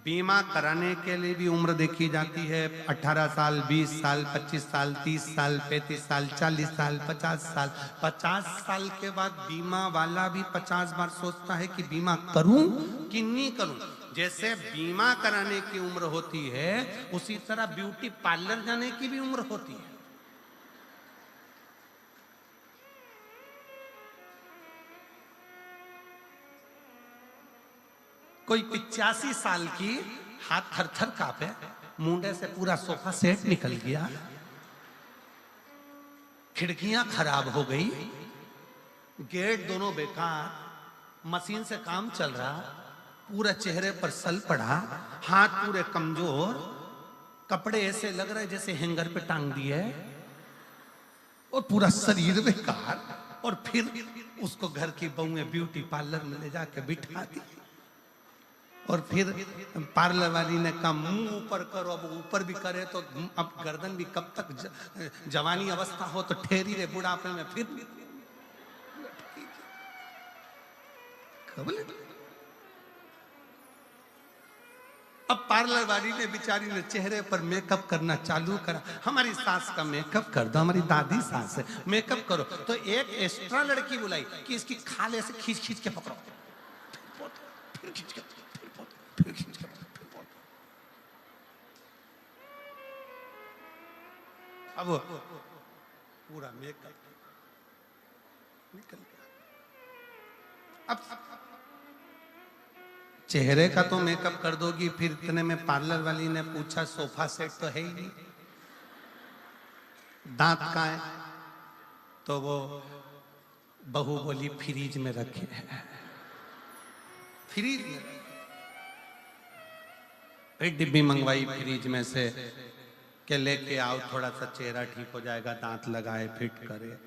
बीमा कराने के लिए भी उम्र देखी जाती है, 18 साल, 20 साल, 25 साल, 30 साल, 35 साल, 40 साल, 50 साल। 50 साल के बाद बीमा वाला भी 50 बार सोचता है कि बीमा करूं कि नहीं करूं। जैसे बीमा कराने की उम्र होती है, उसी तरह ब्यूटी पार्लर जाने की भी उम्र होती है। कोई 85 साल की, हाथ थर थर कांपे, मुंडे से पूरा सोफा सेट निकल गया, खिड़कियां खराब हो गई, गेट दोनों बेकार, मशीन से काम चल रहा, पूरा चेहरे पर सल पड़ा, हाथ पूरे कमजोर, कपड़े ऐसे लग रहे जैसे हैंगर पे टांग दिए, और पूरा शरीर बेकार। और फिर उसको घर की बहुएं ब्यूटी पार्लर में ले जाके बिठा दी, और फिर पार्लर वाली ने कहा मुंह ऊपर करो। अब ऊपर भी करे तो अब गर्दन भी कब तक, जवानी अवस्था हो तो ठहरी रहे, बुढ़ापे में फिर अब पार्लर वाली ने बेचारी ने चेहरे पर मेकअप करना चालू करा। हमारी सास का मेकअप कर दो, हमारी दादी सास है, मेकअप करो। तो एक एक्स्ट्रा लड़की बुलाई कि इसकी खाल ऐसे खींच खींच के पकड़ो, फिर खींच के, फिर खींच के, अब पूरा मेकअप निकल गया। अब चेहरे का तो मेकअप कर दोगी, फिर इतने में पार्लर वाली ने पूछा सोफा सेट तो है ही नहीं, दांत कहाँ है? तो वो बहू बोली फ्रीज में रखे हैं। फ्रीज में फिर डिब्बी मंगवाई फ्रीज में से के लेके आओ, थोड़ा सा चेहरा ठीक हो जाएगा, दांत लगाए फिट करे।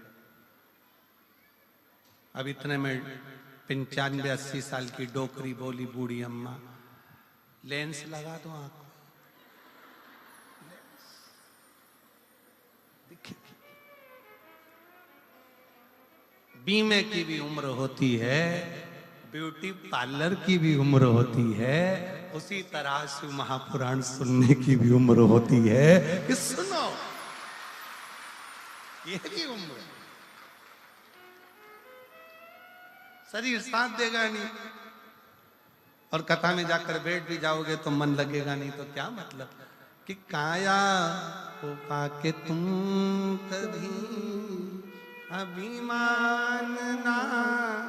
अब इतने में 95-80 साल की डोकरी बोली बूढ़ी अम्मा, लेंस लगा दो आंखों। बीमे की भी उम्र होती है, ब्यूटी पार्लर की भी उम्र होती है, उसी तरह शिव महापुराण सुनने की भी उम्र होती है कि सुनो, ये भी उम्र है। शरीर साथ देगा नहीं, और कथा में जाकर बैठ भी जाओगे तो मन लगेगा नहीं, तो क्या मतलब कि काया को पाके तुम कभी अभिमान ना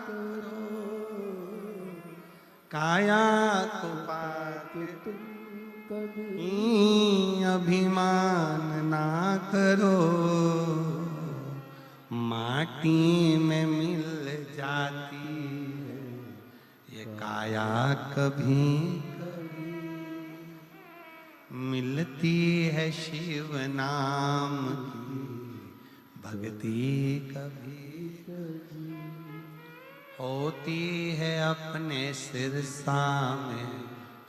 करो, काया को पाके तुम कभी अभिमान ना करो, माटी में मिल जाती है ये काया कभी कभी, मिलती है शिव नाम की भक्ति कभी कभी, होती है अपने सिरसा में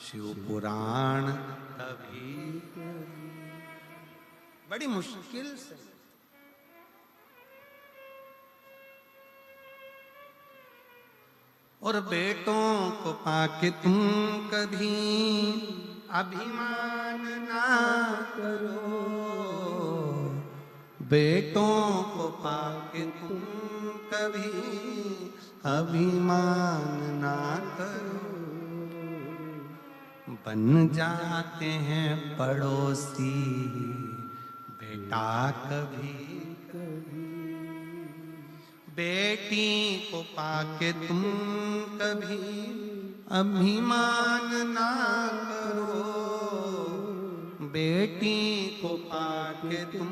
शिव पुराण कभी कभी। बड़ी मुश्किल से और बेटों को पाके तुम कभी अभिमान ना करो, बेटों को पाके तुम कभी अभिमान ना करो, बन जाते हैं पड़ोसी बेटा कभी कभी, बेटी को पाके तुम कभी अभिमान ना करो, बेटी को पाके तुम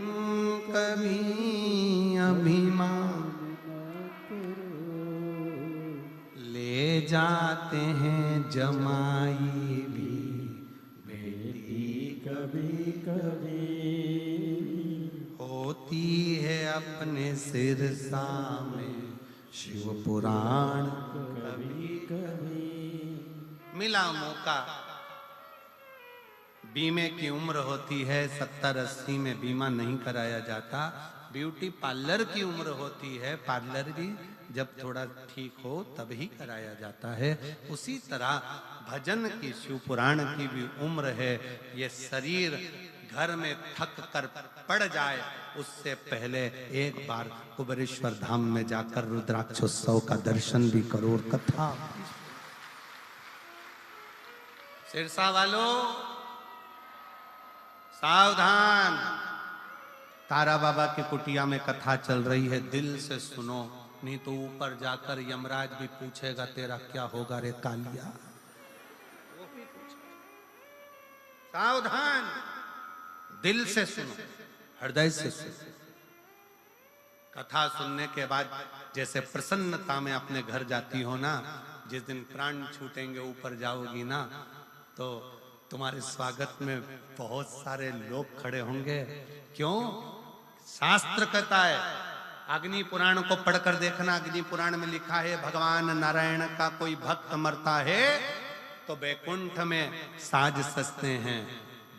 कभी अभिमान ना करो, ले जाते हैं जमाई भी बेटी कभी कभी, होती है अपने सिरसा में शिव पुराण कभी कभी। मिला मौका, बीमे की उम्र होती है 70-80 में बीमा नहीं कराया जाता, ब्यूटी पार्लर की उम्र होती है, पार्लर भी जब थोड़ा ठीक हो तभी कराया जाता है। उसी तरह भजन की शिव पुराण की भी उम्र है। ये शरीर घर में थक कर पड़ जाए उससे पहले एक बार कुबेरेश्वर धाम में जाकर रुद्राक्षोत्सव का दर्शन भी करो और कथा। सिरसा वालों सावधान, तारा बाबा की कुटिया में कथा चल रही है, दिल से सुनो, नहीं तो ऊपर जाकर यमराज भी पूछेगा तेरा क्या होगा रे कालिया। सावधान, दिल से सुनो, हृदय से सुनो। कथा सुनने के बाद जैसे प्रसन्नता में अपने घर जाती हो ना, जिस दिन प्राण छूटेंगे ऊपर जाओगी ना, तो तुम्हारे स्वागत में बहुत सारे लोग खड़े होंगे। क्यों? शास्त्र कहता है, अग्नि पुराण को पढ़कर देखना, अग्नि पुराण में लिखा है भगवान नारायण का कोई भक्त मरता है तो वैकुंठ में साज सजते हैं,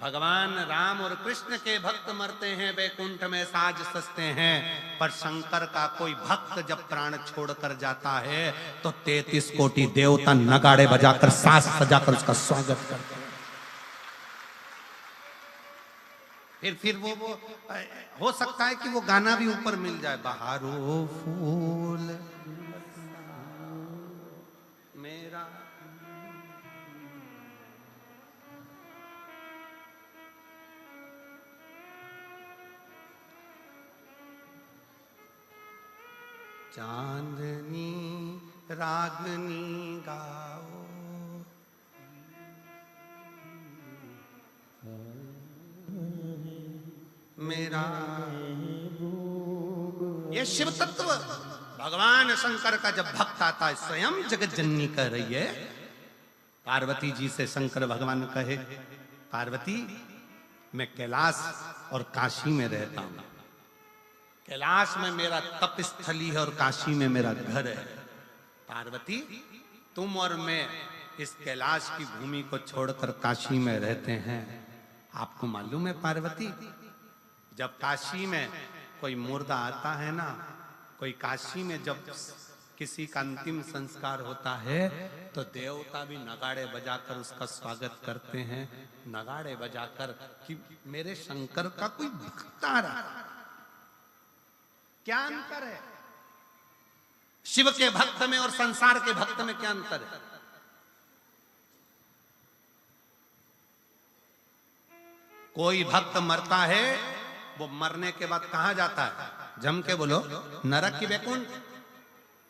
भगवान राम और कृष्ण के भक्त मरते हैं वैकुंठ में साज सजते हैं, पर शंकर का कोई भक्त जब प्राण छोड़कर जाता है तो 33 कोटि देवता नगाड़े बजाकर साज सजाकर उसका स्वागत करते हैं। फिर वो हो सकता है कि वो गाना भी ऊपर मिल जाए, बहारो फूल मेरा। चांदनी रागनी गाओ मेरा। ये शिव तत्व भगवान शंकर का जब भक्त आता है, स्वयं जगत जननी कह रही है पार्वती जी से, शंकर भगवान कहे पार्वती मैं कैलाश और काशी में रहता हूं, कैलाश में मेरा तप स्थली है और काशी में मेरा घर है। पार्वती तुम और मैं इस कैलाश की भूमि को छोड़कर काशी में रहते हैं। आपको मालूम है पार्वती, जब काशी में कोई मुर्दा आता है ना, कोई काशी में जब किसी का अंतिम संस्कार होता है तो देवता भी नगाड़े बजाकर उसका स्वागत करते हैं, नगाड़े बजाकर कि मेरे शंकर का कोई भक्त आ रहा। क्या अंतर है शिव के भक्त में और संसार के भक्त में? क्या अंतर है? कोई भक्त मरता है, वो मरने के बाद कहां जाता है? जम के बोलो, नरक की बैकुंठ?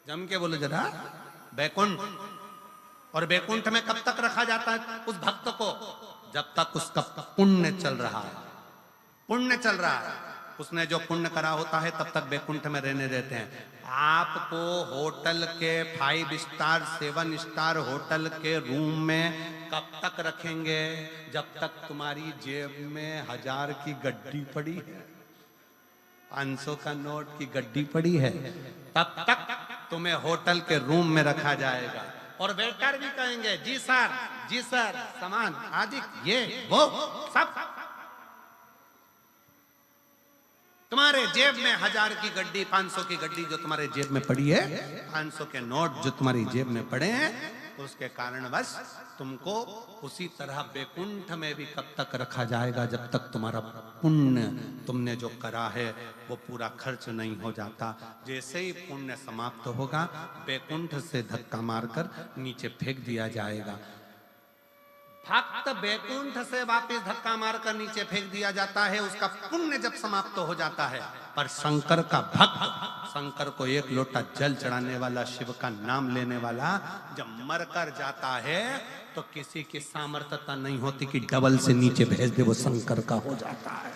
जम के बोलो जरा, बैकुंठ। और बैकुंठ में कब तक रखा जाता है उस भक्त को? जब तक उसका पुण्य चल रहा है, पुण्य चल रहा है, उसने जो पुण्य करा होता है तब तक बैकुंठ में रहने देते हैं। आपको होटल के 5 स्टार 7 स्टार होटल के रूम में कब तक रखेंगे? जब तक तुम्हारी जेब में 1000 की गड्डी पड़ी है, 500 का नोट की गड्डी पड़ी है, तब तक तुम्हें होटल के रूम में रखा जाएगा। और वेटर भी कहेंगे जी सर, सामान आदि ये वो सब। तुम्हारे जेब में 1000 की गड्डी, 500 की गड्डी जो तुम्हारे जेब में पड़ी है, 500 के नोट जो तुम्हारी जेब में पड़े हैं, उसके कारण बस तुमको उसी तरह बैकुंठ में भी कब तक रखा जाएगा? जब तक तुम्हारा पुण्य तुमने जो करा है वो पूरा खर्च नहीं हो जाता। जैसे ही पुण्य समाप्त होगा, बैकुंठ से धक्का मारकर नीचे फेंक दिया जाएगा। भक्त बैकुंठ से वापस धक्का मारकर नीचे फेंक दिया जाता है, उसका पुण्य जब समाप्त हो जाता है। पर शंकर का भक्त, शंकर को 1 लोटा जल चढ़ाने वाला, शिव का नाम लेने वाला जब मरकर जाता है तो किसी की सामर्थ्यता नहीं होती कि डबल से नीचे भेज दे, वो शंकर का हो जाता है।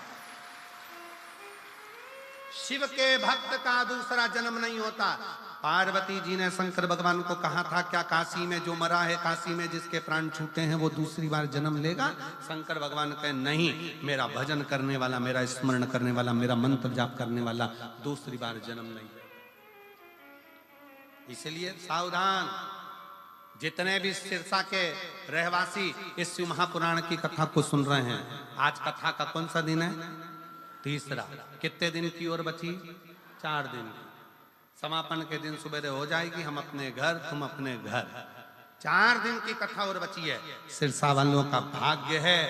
शिव के भक्त का दूसरा जन्म नहीं होता। पार्वती जी ने शंकर भगवान को कहा था, क्या काशी में जो मरा है, काशी में जिसके प्राण छूटे हैं, वो दूसरी बार जन्म लेगा? शंकर भगवान कहे नहीं, मेरा भजन करने वाला, मेरा स्मरण करने वाला, मेरा मंत्र जाप करने वाला दूसरी बार जन्म नहीं लेगा। इसलिए सावधान, जितने भी सिरसा के रहवासी इस शिव महापुराण की कथा को सुन रहे हैं, आज कथा का कौन सा दिन है? तीसरा। कितने दिन की ओर बची? 4 दिन की। समापन के दिन सुबह हो जाएगी, हम अपने घर, तुम अपने घर। 4 दिन की कथा और बची है। सिरसा वालों का भाग्य है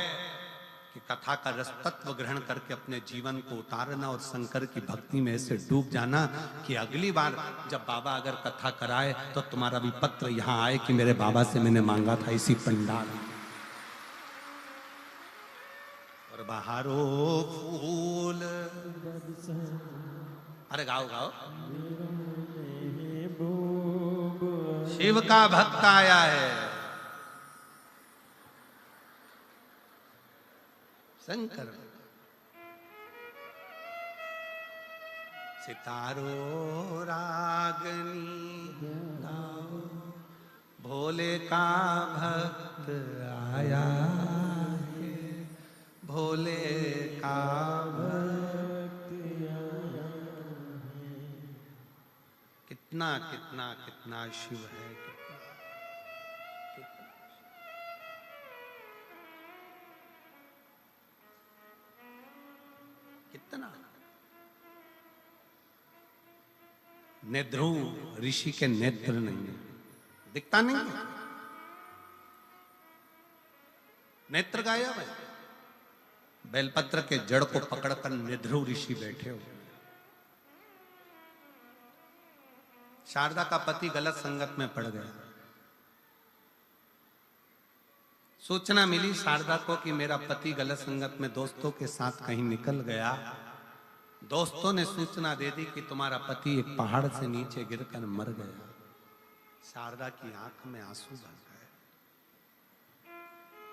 कि कथा का रस तत्व ग्रहण करके अपने जीवन को उतारना और शंकर की भक्ति में ऐसे डूब जाना कि अगली बार जब बाबा अगर कथा कराए तो तुम्हारा भी पत्र यहाँ आए कि मेरे बाबा से मैंने मांगा था इसी पंडाल। और बहारो फूल, अरे गाओ गाओ। शिव का भक्त आया है, शंकर। सितारो रागनी गाओ, भोले का भक्त आया है, भोले का भक्त आया है। कितना कितना कितना शिव है, कितना। नेद्रु ऋषि के नेत्र नहीं है, दिखता नहीं है, नेत्र गायब है। बेलपत्र के जड़ को पकड़कर नेद्रु ऋषि बैठे हो। शारदा का पति गलत संगत में पड़ गया। सूचना मिली शारदा को कि मेरा पति गलत संगत में दोस्तों के साथ कहीं निकल गया। दोस्तों ने सूचना दे दी कि तुम्हारा पति एक पहाड़ से नीचे गिरकर मर गया। शारदा की आंख में आंसू भर गए।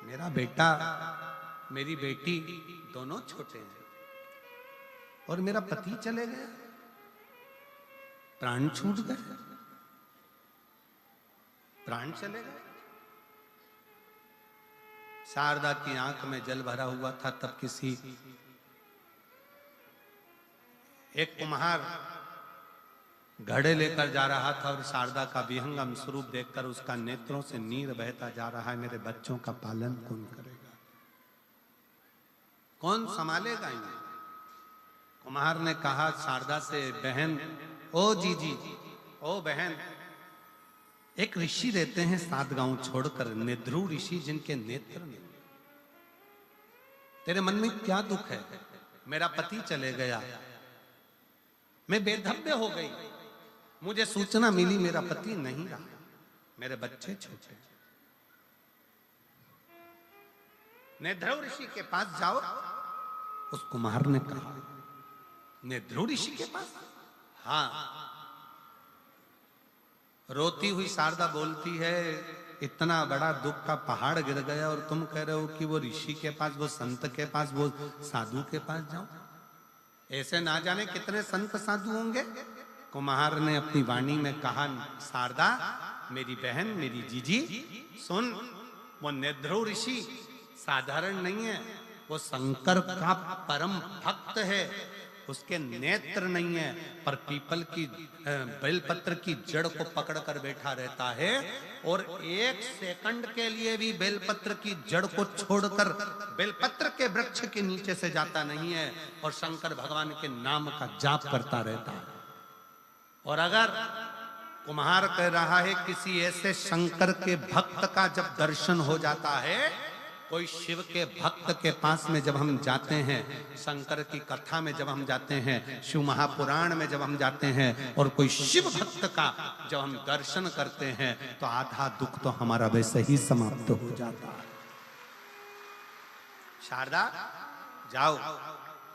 मेरा बेटा, मेरी बेटी दोनों छोटे हैं, और मेरा पति चले गया, प्राण छूट गए, प्राण चले गए। शारदा की आंख में जल भरा हुआ था। तब किसी एक कुम्हार घड़े लेकर जा रहा था और शारदा का विहंगम स्वरूप देखकर उसका नेत्रों से नीर बहता जा रहा है। मेरे बच्चों का पालन कौन करेगा, कौन संभालेगा इन्हें? कुम्हार ने कहा शारदा से, बहन, ओ जी, ओ बहन, एक ऋषि रहते हैं 7 गांव छोड़कर, नेद्रु ऋषि, जिनके नेत्र नहीं। तेरे मन में क्या दुख है? मेरा पति चले गया, मैं बेधव्य हो गई, मुझे सूचना मिली मेरा पति नहीं रहा, मेरे बच्चे छोटे। नेद्रु ऋषि के पास जाओ। उस कुम्हार ने कहा, नेद्रु ऋषि के पास? हाँ। रोती हुई शारदा बोलती है, इतना बड़ा दुख का पहाड़ गिर गया और तुम कह रहे हो कि वो ऋषि के पास, वो संत के पास, वो साधु के पास जाओ। ऐसे ना जाने कितने संत साधु होंगे। कुम्हार ने अपनी वाणी में कहा, शारदा मेरी बहन, मेरी जीजी, सुन, वो नेद्रु ऋषि साधारण नहीं है, वो शंकर का परम भक्त है। उसके नेत्र नहीं है, पर पीपल की बेलपत्र की जड़ को पकड़कर बैठा रहता है और 1 सेकंड के लिए भी बेलपत्र की जड़ को छोड़कर बेलपत्र के वृक्ष के नीचे से जाता नहीं है और शंकर भगवान के नाम का जाप करता रहता है। और अगर कुम्हार कह रहा है किसी ऐसे शंकर के भक्त का जब दर्शन हो जाता है, कोई शिव के भक्त के पास में जब हम जाते हैं, शंकर की कथा में जब हम जाते हैं, शिव महापुराण में जब हम जाते हैं और कोई शिव भक्त का जब हम दर्शन करते हैं, तो आधा दुख तो हमारा वैसे ही समाप्त हो जाता है। शारदा जाओ,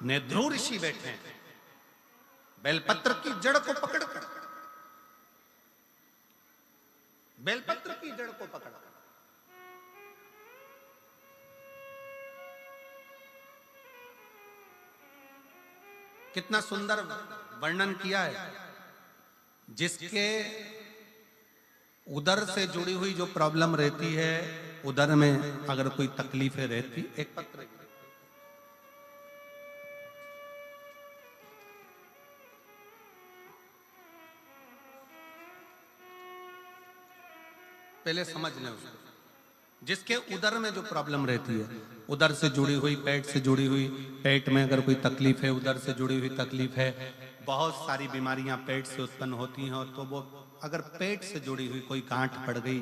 नेद्रु ऋषि बैठे हैं, बेलपत्र की जड़ को पकड़कर, बेलपत्र की जड़ को पकड़कर। कितना सुंदर वर्णन किया है। जिसके उदर से जुड़ी हुई जो प्रॉब्लम रहती है, उदर में अगर कोई तकलीफें रहती, एक पत्र पहले समझ लें उसको। जिसके उदर में जो प्रॉब्लम रहती है, उदर से जुड़ी हुई, पेट से जुड़ी हुई, पेट में अगर कोई तकलीफ है, उदर से जुड़ी हुई तकलीफ है, बहुत सारी बीमारियां पेट से उत्पन्न होती हैं। तो वो अगर पेट से जुड़ी हुई कोई गांठ पड़ गई,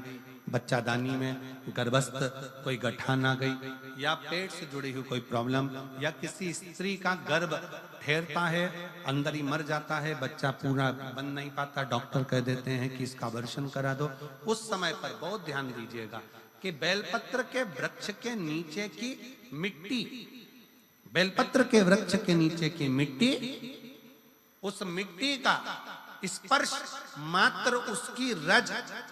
बच्चादानी में गर्भस्थ कोई गठान आ गई, या पेट से जुड़ी हुई कोई प्रॉब्लम, या किसी स्त्री का गर्भ ठहरता है, अंदर ही मर जाता है, बच्चा पूरा बन नहीं पाता, डॉक्टर कह देते हैं कि इसका अबॉर्शन करा दो, उस समय पर बहुत ध्यान दीजिएगा कि बेलपत्र के वृक्ष के नीचे की मिट्टी, बेलपत्र के वृक्ष के नीचे की मिट्टी, उस मिट्टी का स्पर्श मात्र, उसकी रज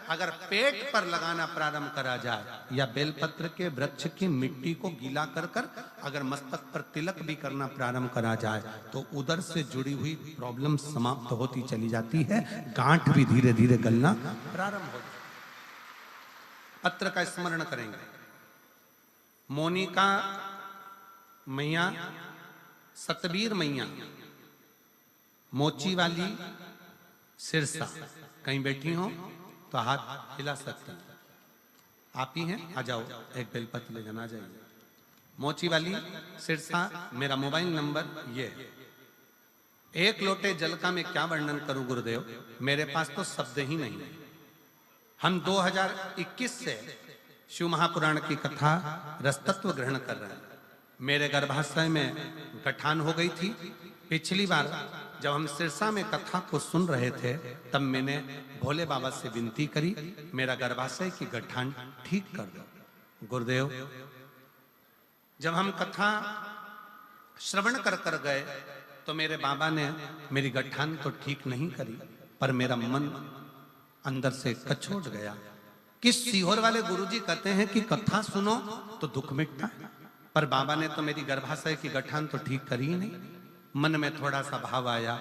अगर पेट पर लगाना प्रारंभ करा जाए, या बेलपत्र के वृक्ष की मिट्टी को गीला कर कर अगर मस्तक पर तिलक भी करना प्रारंभ करा जाए, तो उधर से जुड़ी हुई प्रॉब्लम समाप्त होती चली जाती है, गांठ भी धीरे धीरे गलना प्रारंभ हो जाती है। पत्र का स्मरण करेंगे। मोनिका मैया, सतबीर मैया, मोची वाली सिरसा, कहीं बैठी हो तो हाथ हिला सकते हैं। आप ही हैं, आ जाओ, एक बेलपत्र ले जाना, जाइए। मोची वाली सिरसा, मेरा मोबाइल नंबर ये है। एक लोटे जल का मैं क्या वर्णन करूं गुरुदेव, मेरे पास तो शब्द ही नहीं है। हम 2021 से शिव महापुराण की कथा रसतत्व ग्रहण कर रहे हैं। मेरे गर्भाशय में गठान हो गई थी। पिछली बार जब हम सिरसा में कथा को सुन रहे थे, तब मैंने भोले बाबा से विनती करी, मेरा गर्भाशय की गठान ठीक कर दो। गुरुदेव, जब हम कथा श्रवण कर कर गए तो मेरे बाबा ने मेरी गठान तो ठीक नहीं करी, पर मेरा मन अंदर से कछोट गया। किस सीहोर वाले गुरुजी कहते हैं कि कथा सुनो तो दुख मिटता है, पर बाबा ने तो मेरी गर्भाशय की गठान तो ठीक करी ही नहीं। मन में थोड़ा सा भाव आया।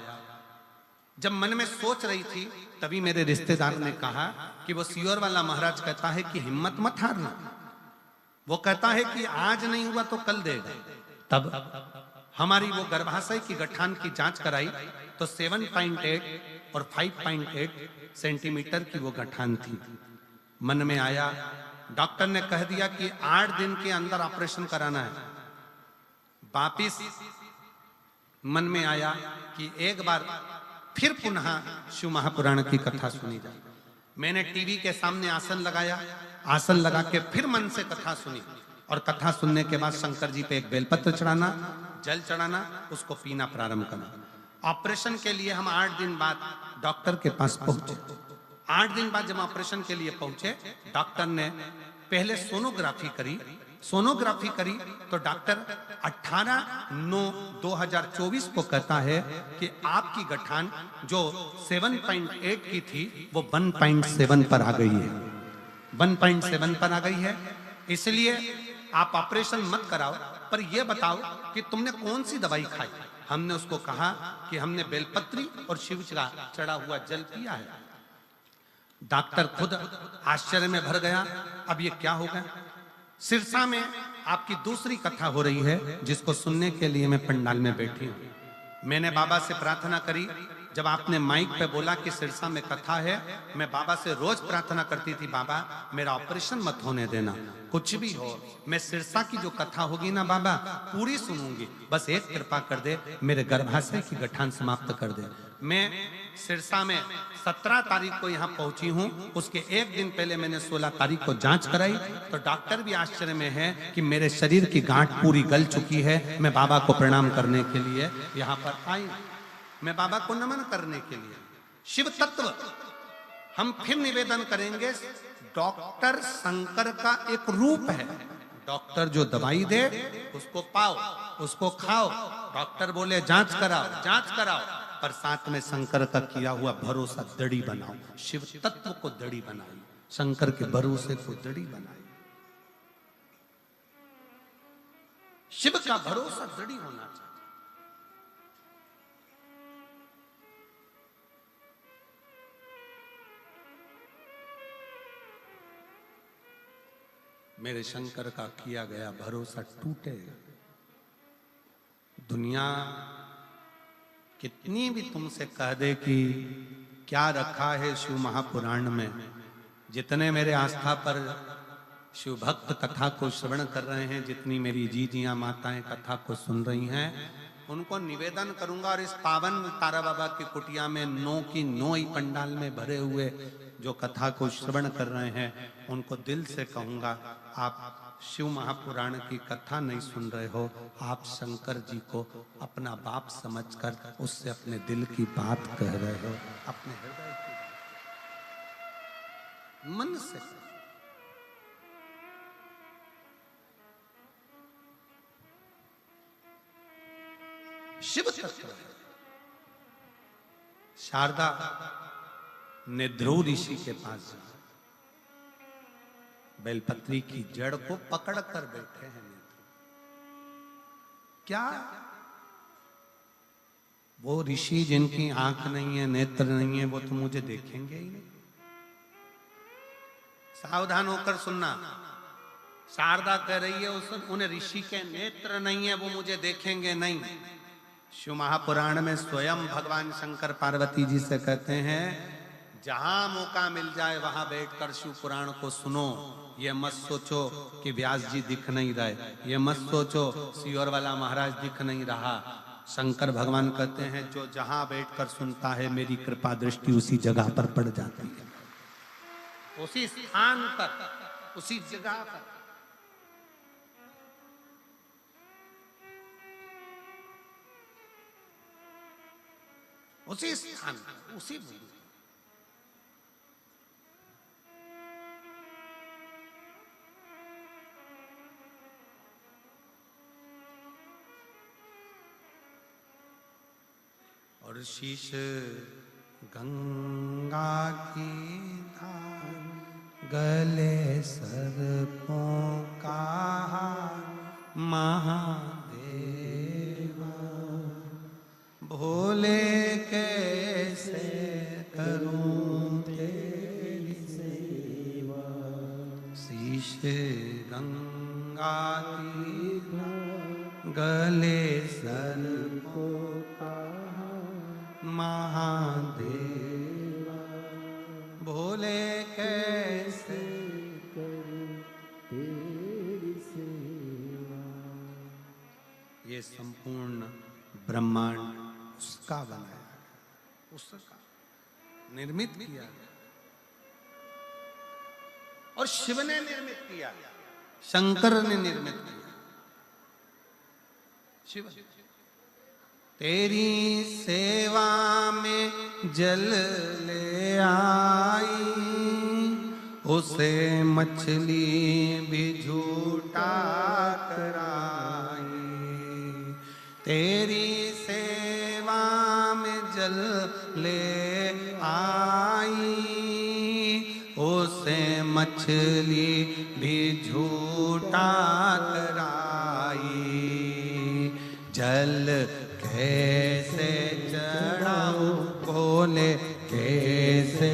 जब मन में सोच रही थी तभी मेरे रिश्तेदार ने कहा कि वो सियोर वाला महाराज कहता है कि हिम्मत मत हारना, वो कहता है कि आज नहीं हुआ तो कल देगा। तब हमारी वो गर्भाशय की गठान की जांच कराई तो 7.8 और 5.8 सेंटीमीटर की वो गठान थी। मन में आया, डॉक्टर ने कह दिया कि 8 दिन के अंदर ऑपरेशन कराना है। वापिस मन में आया कि एक बार फिर पुनः शिव महापुराण की कथा सुनी जाए। मैंने टीवी के सामने आसन लगाया, आसन लगा के फिर मन से कथा सुनी और कथा सुनने के बाद शंकर जी पे एक बेलपत्र चढ़ाना, जल चढ़ाना, उसको पीना प्रारंभ करना। ऑपरेशन के लिए हम 8 दिन बाद डॉक्टर के पास पहुंचे। 8 दिन बाद जब ऑपरेशन के लिए पहुंचे, डॉक्टर ने पहले सोनोग्राफी करी। सोनोग्राफी करी तो डॉक्टर 18/9/2024 को कहता है कि आपकी गठान जो 7.8 की थी वो 1.7 पर आ गई है, 1.7 पर आ गई है। इसलिए आप ऑपरेशन मत कराओ, पर यह बताओ कि तुमने कौन सी दवाई खाई। हमने उसको कहा कि हमने बेलपत्री और शिव का चढ़ा हुआ जल पिया है। डॉक्टर खुद आश्चर्य में भर गया, अब ये क्या होगा। सिरसा में आपकी दूसरी कथा हो रही है जिसको सुनने के लिए मैं पंडाल में बैठी हूं। मैंने बाबा से प्रार्थना करी। जब आपने माइक पे बोला कि सिरसा में कथा है, मैं बाबा से रोज प्रार्थना करती थी, बाबा मेरा ऑपरेशन मत होने देना, कुछ भी हो मैं सिरसा की जो कथा होगी ना बाबा पूरी सुनूंगी, बस एक कृपा कर दे, मेरे गर्भाशय की गठान समाप्त कर दे। मैं सिरसा में 17 तारीख को यहाँ पहुंची हूँ। उसके एक दिन पहले मैंने 16 तारीख को जांच कराई तो डॉक्टर भी आश्चर्य में है कि मेरे शरीर की गांठ पूरी गल चुकी है। मैं बाबा को प्रणाम करने के लिए यहाँ पर आई, मैं बाबा को नमन करने के लिए। शिव तत्व हम फिर निवेदन करेंगे, डॉक्टर शंकर का एक रूप है। डॉक्टर जो दवाई दे उसको पाओ, उसको खाओ। डॉक्टर बोले जांच कराओ, जांच कराओ, पर साथ में शंकर का किया हुआ भरोसा दड़ी बनाओ। शिव तत्व को दड़ी बनाई, शंकर के भरोसे को दड़ी बनाई। शिव का भरोसा दड़ी होना चाहिए। मेरे शंकर का किया गया भरोसा टूटेगा। दुनिया कितनी भी तुमसे कह दे कि क्या रखा है शिव महापुराण में, जितने मेरे आस्था पर शिव भक्त कथा को श्रवण कर रहे हैं, जितनी मेरी जीजियां माताएं कथा को सुन रही हैं, उनको निवेदन करूंगा और इस पावन तारा बाबा की कुटिया में 9 की 9 ही पंडाल में भरे हुए जो कथा को श्रवण कर रहे हैं उनको दिल से कहूंगा, आप शिव महापुराण की कथा नहीं सुन रहे हो, आप शंकर जी को अपना बाप समझकर उससे अपने दिल की बात कह रहे हो, अपने हृदय की मन से। शिव तत्व है। शारदा ने ध्रुव ऋषि के पास जा बेलपत्री की जड़ को पकड़ कर बैठे हैं नेत्र। क्या वो ऋषि जिनकी आंख नहीं है, नेत्र नहीं है, वो तो मुझे देखेंगे ही नहीं। सावधान होकर सुनना, शारदा कह रही है उन्हें ऋषि के नेत्र नहीं है, वो मुझे देखेंगे नहीं। शिव महापुराण में स्वयं भगवान शंकर पार्वती जी से कहते हैं, जहां मौका मिल जाए वहां बैठकर शिव पुराण को सुनो। ये मत सोचो कि व्यास जी दिख नहीं रहे, ये मत सोचो सियोर वाला महाराज दिख नहीं रहा। शंकर भगवान कहते हैं जो जहां बैठकर सुनता है मेरी कृपा दृष्टि उसी जगह पर पड़ जाती है, उसी स्थान पर, उसी जगह पर। उसी स्थान पर, उसी भूमि। और शीश गंगा की धार, गले सर्पों का हार, महादेवा जलेसर को महादेवा, भोले कैसे तेरी सेवा। ये संपूर्ण ब्रह्मांड उसका बनाया गया, उसका निर्मित किया गया। और शिव ने निर्मित किया, शंकर ने निर्मित किया। शिव तेरी सेवा में जल ले आई, उसे मछली भी झूठा कराई। तेरी सेवा में जल ले आई, उसे मछली भी झूठा कराई। जल कैसे चढ़ाऊं भोले, कैसे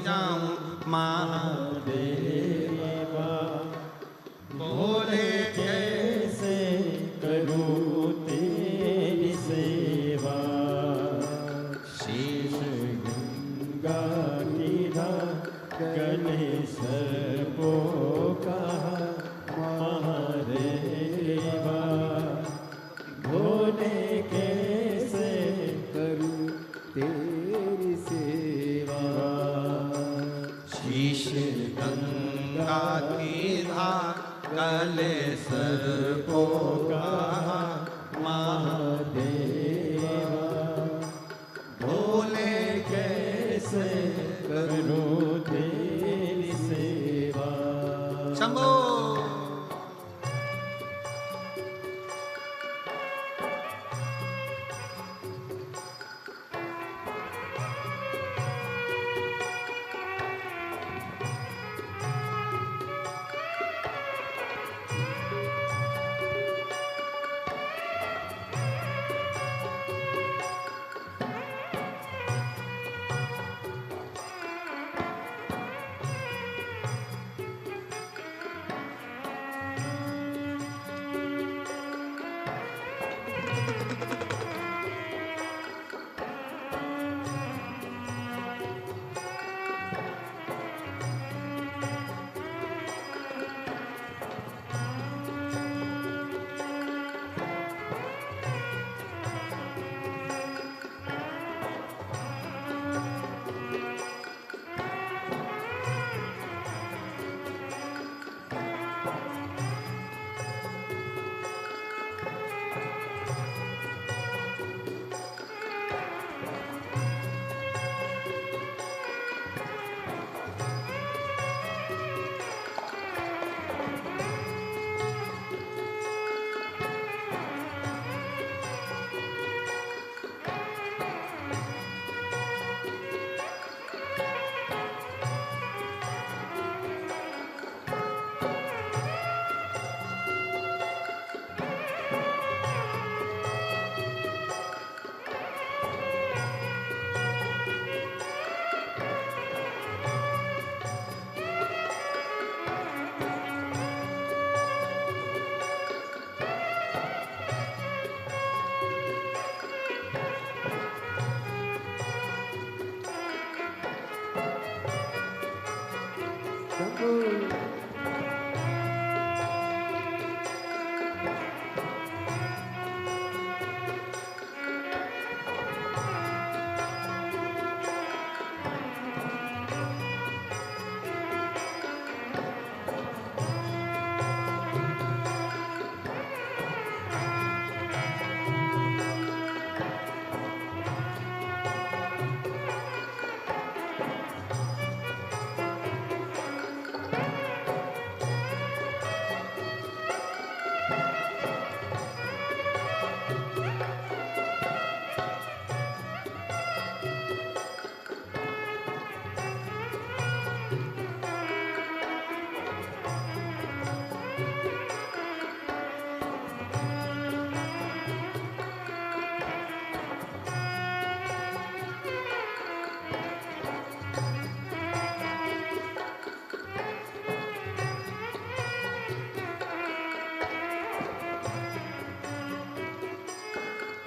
जाऊं महादेवा, भोले कैसे करूं तेरी सेवा। शीश गंगा गिरा गले सबो कहा महादेवा, भोले कैसे करूं तेरी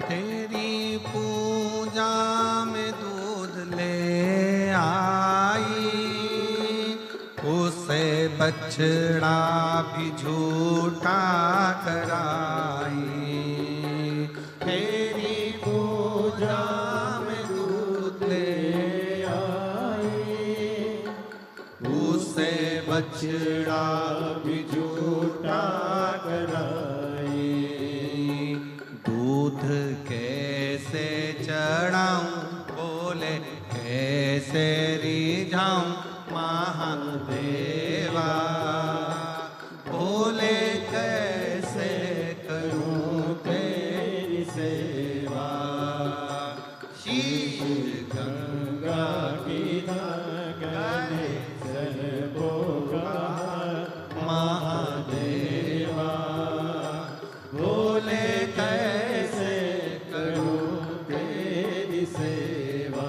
तेरी पूजा में दूध ले आई, उसे बछड़ा भी झूठा कराई। तेरी पूजा में दूध ले आई, उसे बछड़ा भी झूठा कराई। दूध कैसे चढ़ाऊं, बोले कैसे रिझाऊं महादेवा, बोले कैसे करूं तेरी सेवा। शीश गंगा की धारे सर्वो महादेवा, बोले कैसे करूं तेरी सेवा।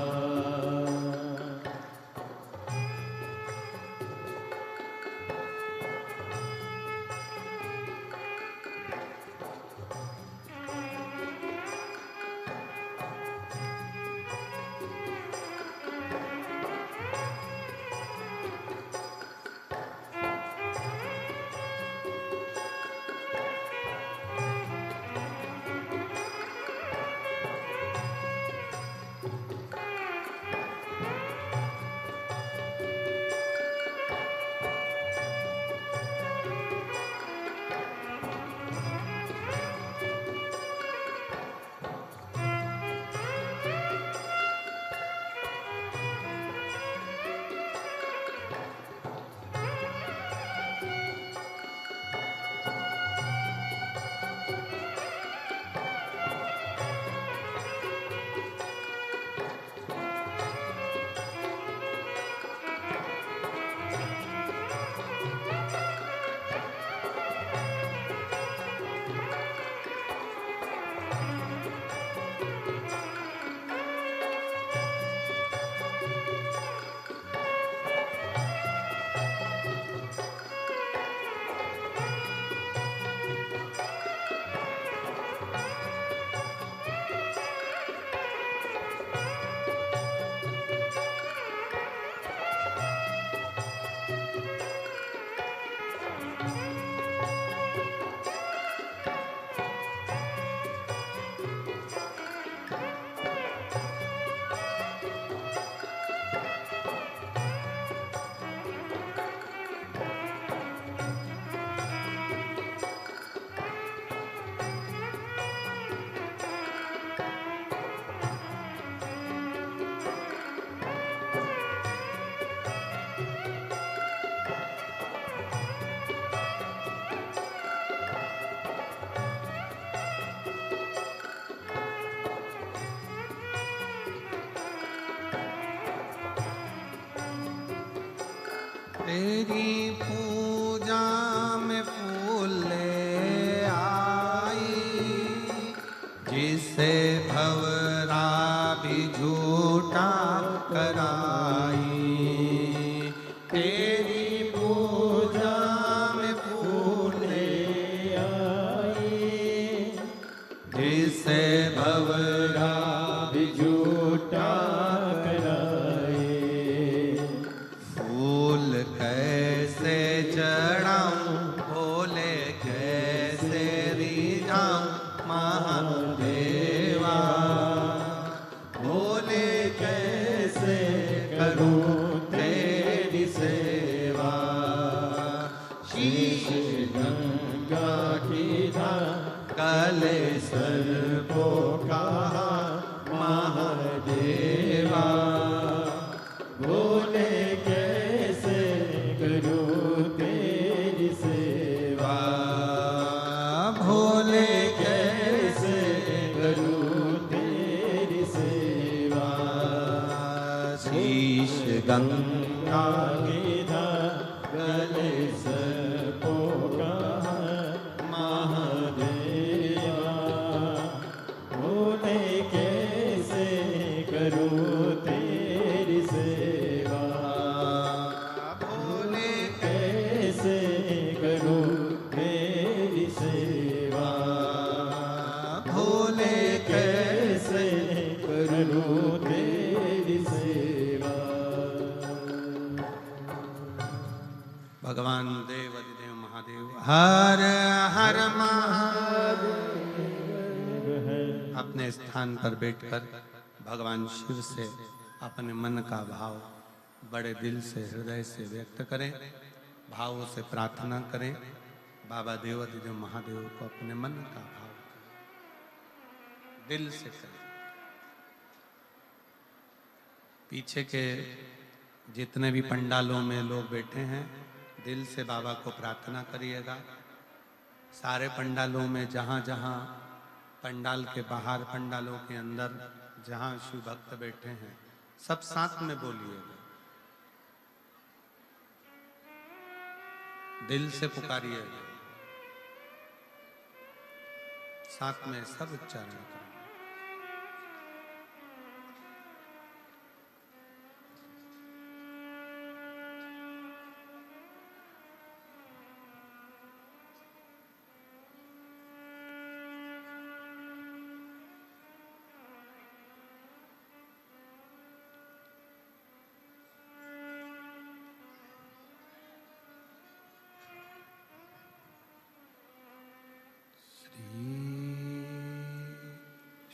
तेरी पूजा में फूल ले आई, जिसे भंवरा भी झूठा कराई। तेरी पूजा में फूल ले आई, जिसे भंवरा भी झूठा कराई। फूल कैसे चढ़ाऊं, बोले कैसे रिझाऊं महादेवा, बोले कैसे करूं तेरी सेवा। शीश गंगा की कले सर को कहा महादेवा, बोले कैसे करूं तेरी सेवा। भोले कैसे करूं तेरी सेवा। शीश गंगा की गले सर को कहा महादेवा, बोले कैसे करूं तेरी सेवा। भोले कैसे करूं तेरी सेवा। भोले कैसे भगवान देव अधिदेव महादेव हर हर महादेव। अपने स्थान पर बैठकर भगवान शिव से अपने मन का भाव बड़े दिल से हृदय से व्यक्त करें, भावों से प्रार्थना करें। बाबा देव अधिदेव महादेव को अपने मन का भाव दिल से करें। पीछे के जितने भी पंडालों में लोग बैठे हैं, दिल से बाबा को प्रार्थना करिएगा। सारे पंडालों में जहाँ जहाँ पंडाल के बाहर, पंडालों के अंदर जहाँ शिव भक्त बैठे हैं, सब साथ में बोलिएगा, दिल से पुकारिएगा, साथ में सब उच्चारण करें।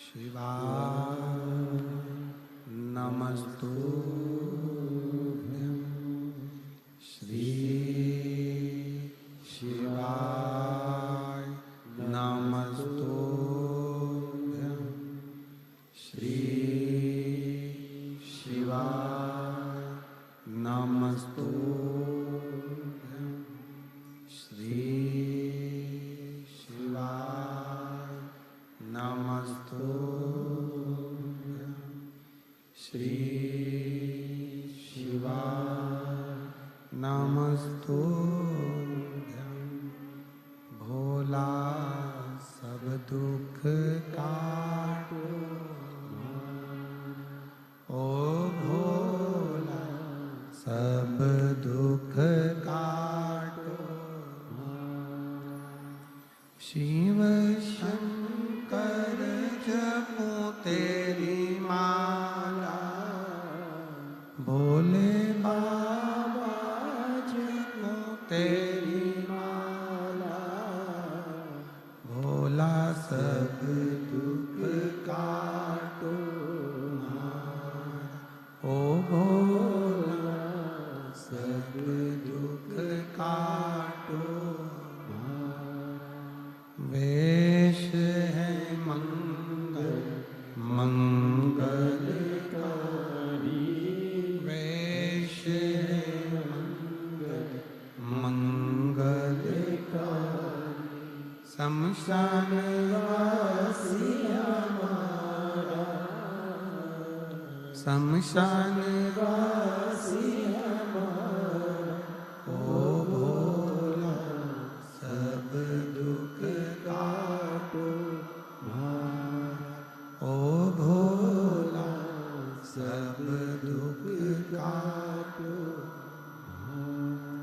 शिवाय नमस्तुभ्यं, श्री शिवाय नमस्तुभ्यं, श्री शिवाय नमस्तुभ्यं, श्री शिवाय नमस्तुभ्यं, श्री शिवाय नमस्तुभ्यं। भोला सब दुख काटो, ओ भोला सब दुख काटो, शिव शंकर जपो तेरी माला, भोले बाबा जपो तेरी माला, भोला सब दुख काटो हमारा, ओ भोला सब दुख काटो हमारा। वेश है मंगल मंगलकारी, वेश है मंगल मंगलकारी, शमशान वासी हमारा, शमशान वासी हमारा, ओ भोला सब दुख काटो हमारा, ओ भोला सब दुख काटो हमारा।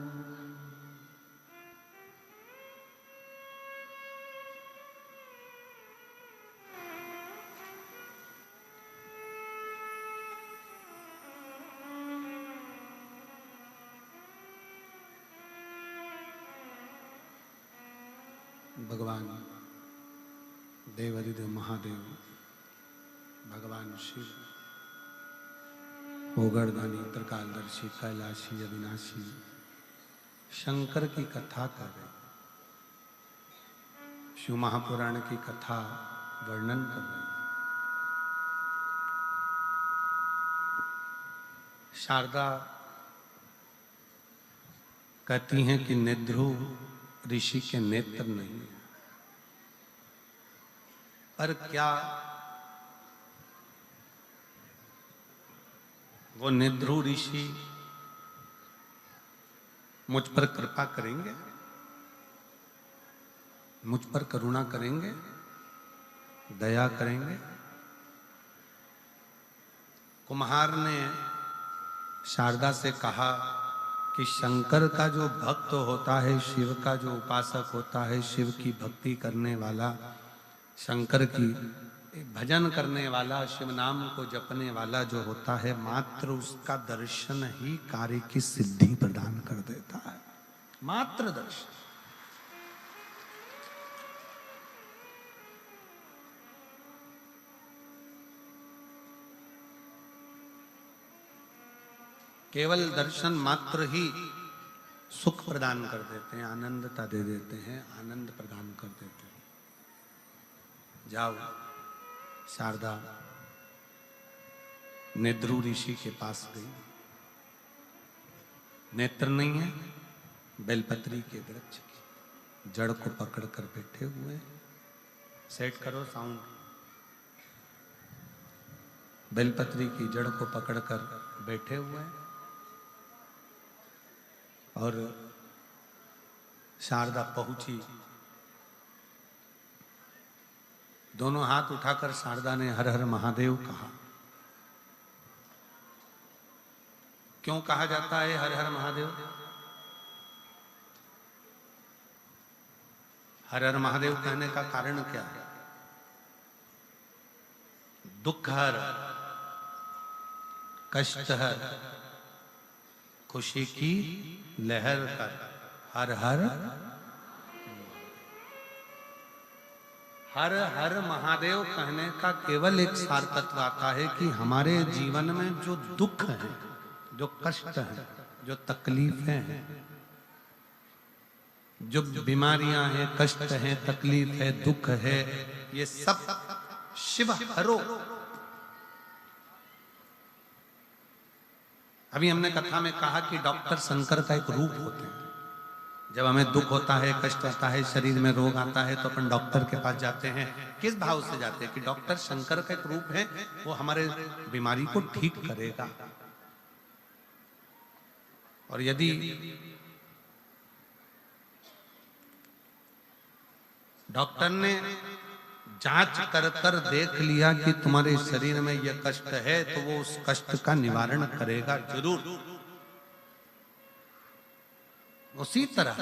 भगवान देवाधिदेव महादेव, भगवान शिव ओगरदानी, त्रिकालदर्शी, कैलाशी, अविनाशी शंकर की कथा कर रहे, शिव महापुराण की कथा वर्णन कर रहे। शारदा कहती हैं कि निध्रुव ऋषि के नेत्र नहीं, पर क्या वो निध्रुव ऋषि मुझ पर कृपा करेंगे, मुझ पर करुणा करेंगे, दया करेंगे? कुम्हार ने शारदा से कहा कि शंकर का जो भक्त होता है, शिव का जो उपासक होता है, शिव की भक्ति करने वाला, शंकर की भजन करने वाला, शिव नाम को जपने वाला जो होता है, मात्र उसका दर्शन ही कार्य की सिद्धि प्रदान कर देता है। मात्र दर्शन। केवल दर्शन मात्र ही सुख प्रदान कर देते हैं, आनंदता दे देते हैं, आनंद प्रदान कर देते हैं। जाओ, शारदा नेद्रु ऋषि के पास गई। नेत्र नहीं है, बेलपत्री के वृक्ष की जड़ को पकड़कर बैठे हुए। सेट करो साउंड। बेलपत्री की जड़ को पकड़कर बैठे हुए और शारदा पहुंची। दोनों हाथ उठाकर शारदा ने हर हर महादेव कहा। क्यों कहा जाता है हर हर महादेव? हर हर महादेव कहने का कारण क्या है? दुख हर, कष्ट हर, खुशी की लहर कर, हर हर हर हर महादेव कहने का केवल एक सार्थत्व आता है कि हमारे जीवन में जो दुख है, जो कष्ट है, जो तकलीफें हैं, जो बीमारियां हैं, कष्ट हैं, तकलीफ है, दुख है, ये सब शिव हरो। अभी हमने कथा में कहा कि डॉक्टर शंकर का एक रूप होते हैं। जब हमें दुख होता है, कष्ट आता है, शरीर में रोग आता है, तो अपन डॉक्टर के पास जाते हैं। किस भाव से जाते हैं कि डॉक्टर शंकर का एक रूप है, वो हमारे बीमारी को ठीक करेगा। और यदि डॉक्टर ने जांच कर कर देख लिया कि तुम्हारे शरीर में यह कष्ट है, तो वो उस कष्ट का निवारण करेगा जरूर। उसी तरह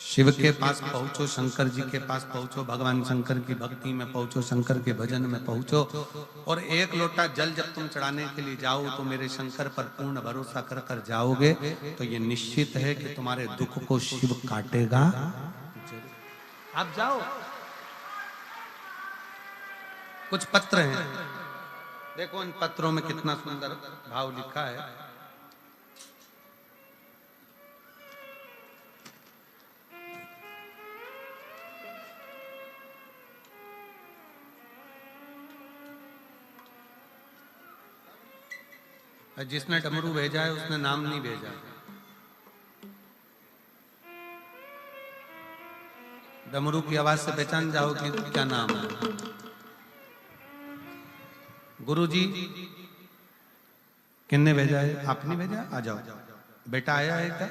शिव के पास पहुंचो, शंकर जी के पास पहुंचो, भगवान शंकर की भक्ति में पहुंचो, शंकर के भजन में पहुंचो, और एक लोटा जल जब तुम चढ़ाने के लिए जाओ तो मेरे शंकर पर पूर्ण भरोसा कर कर जाओगे, तो ये निश्चित है कि तुम्हारे दुख को शिव काटेगा। आप जाओ। कुछ पत्र हैं, देखो इन पत्रों में कितना सुंदर भाव लिखा है। जिसने डमरू भेजा है उसने नाम नहीं भेजा है। डमरू की आवाज से पहचान जाओ कि क्या नाम है। गुरुजी किन्ने भेजा है? आपने भेजा? आ जाओ। बेटा आया है क्या?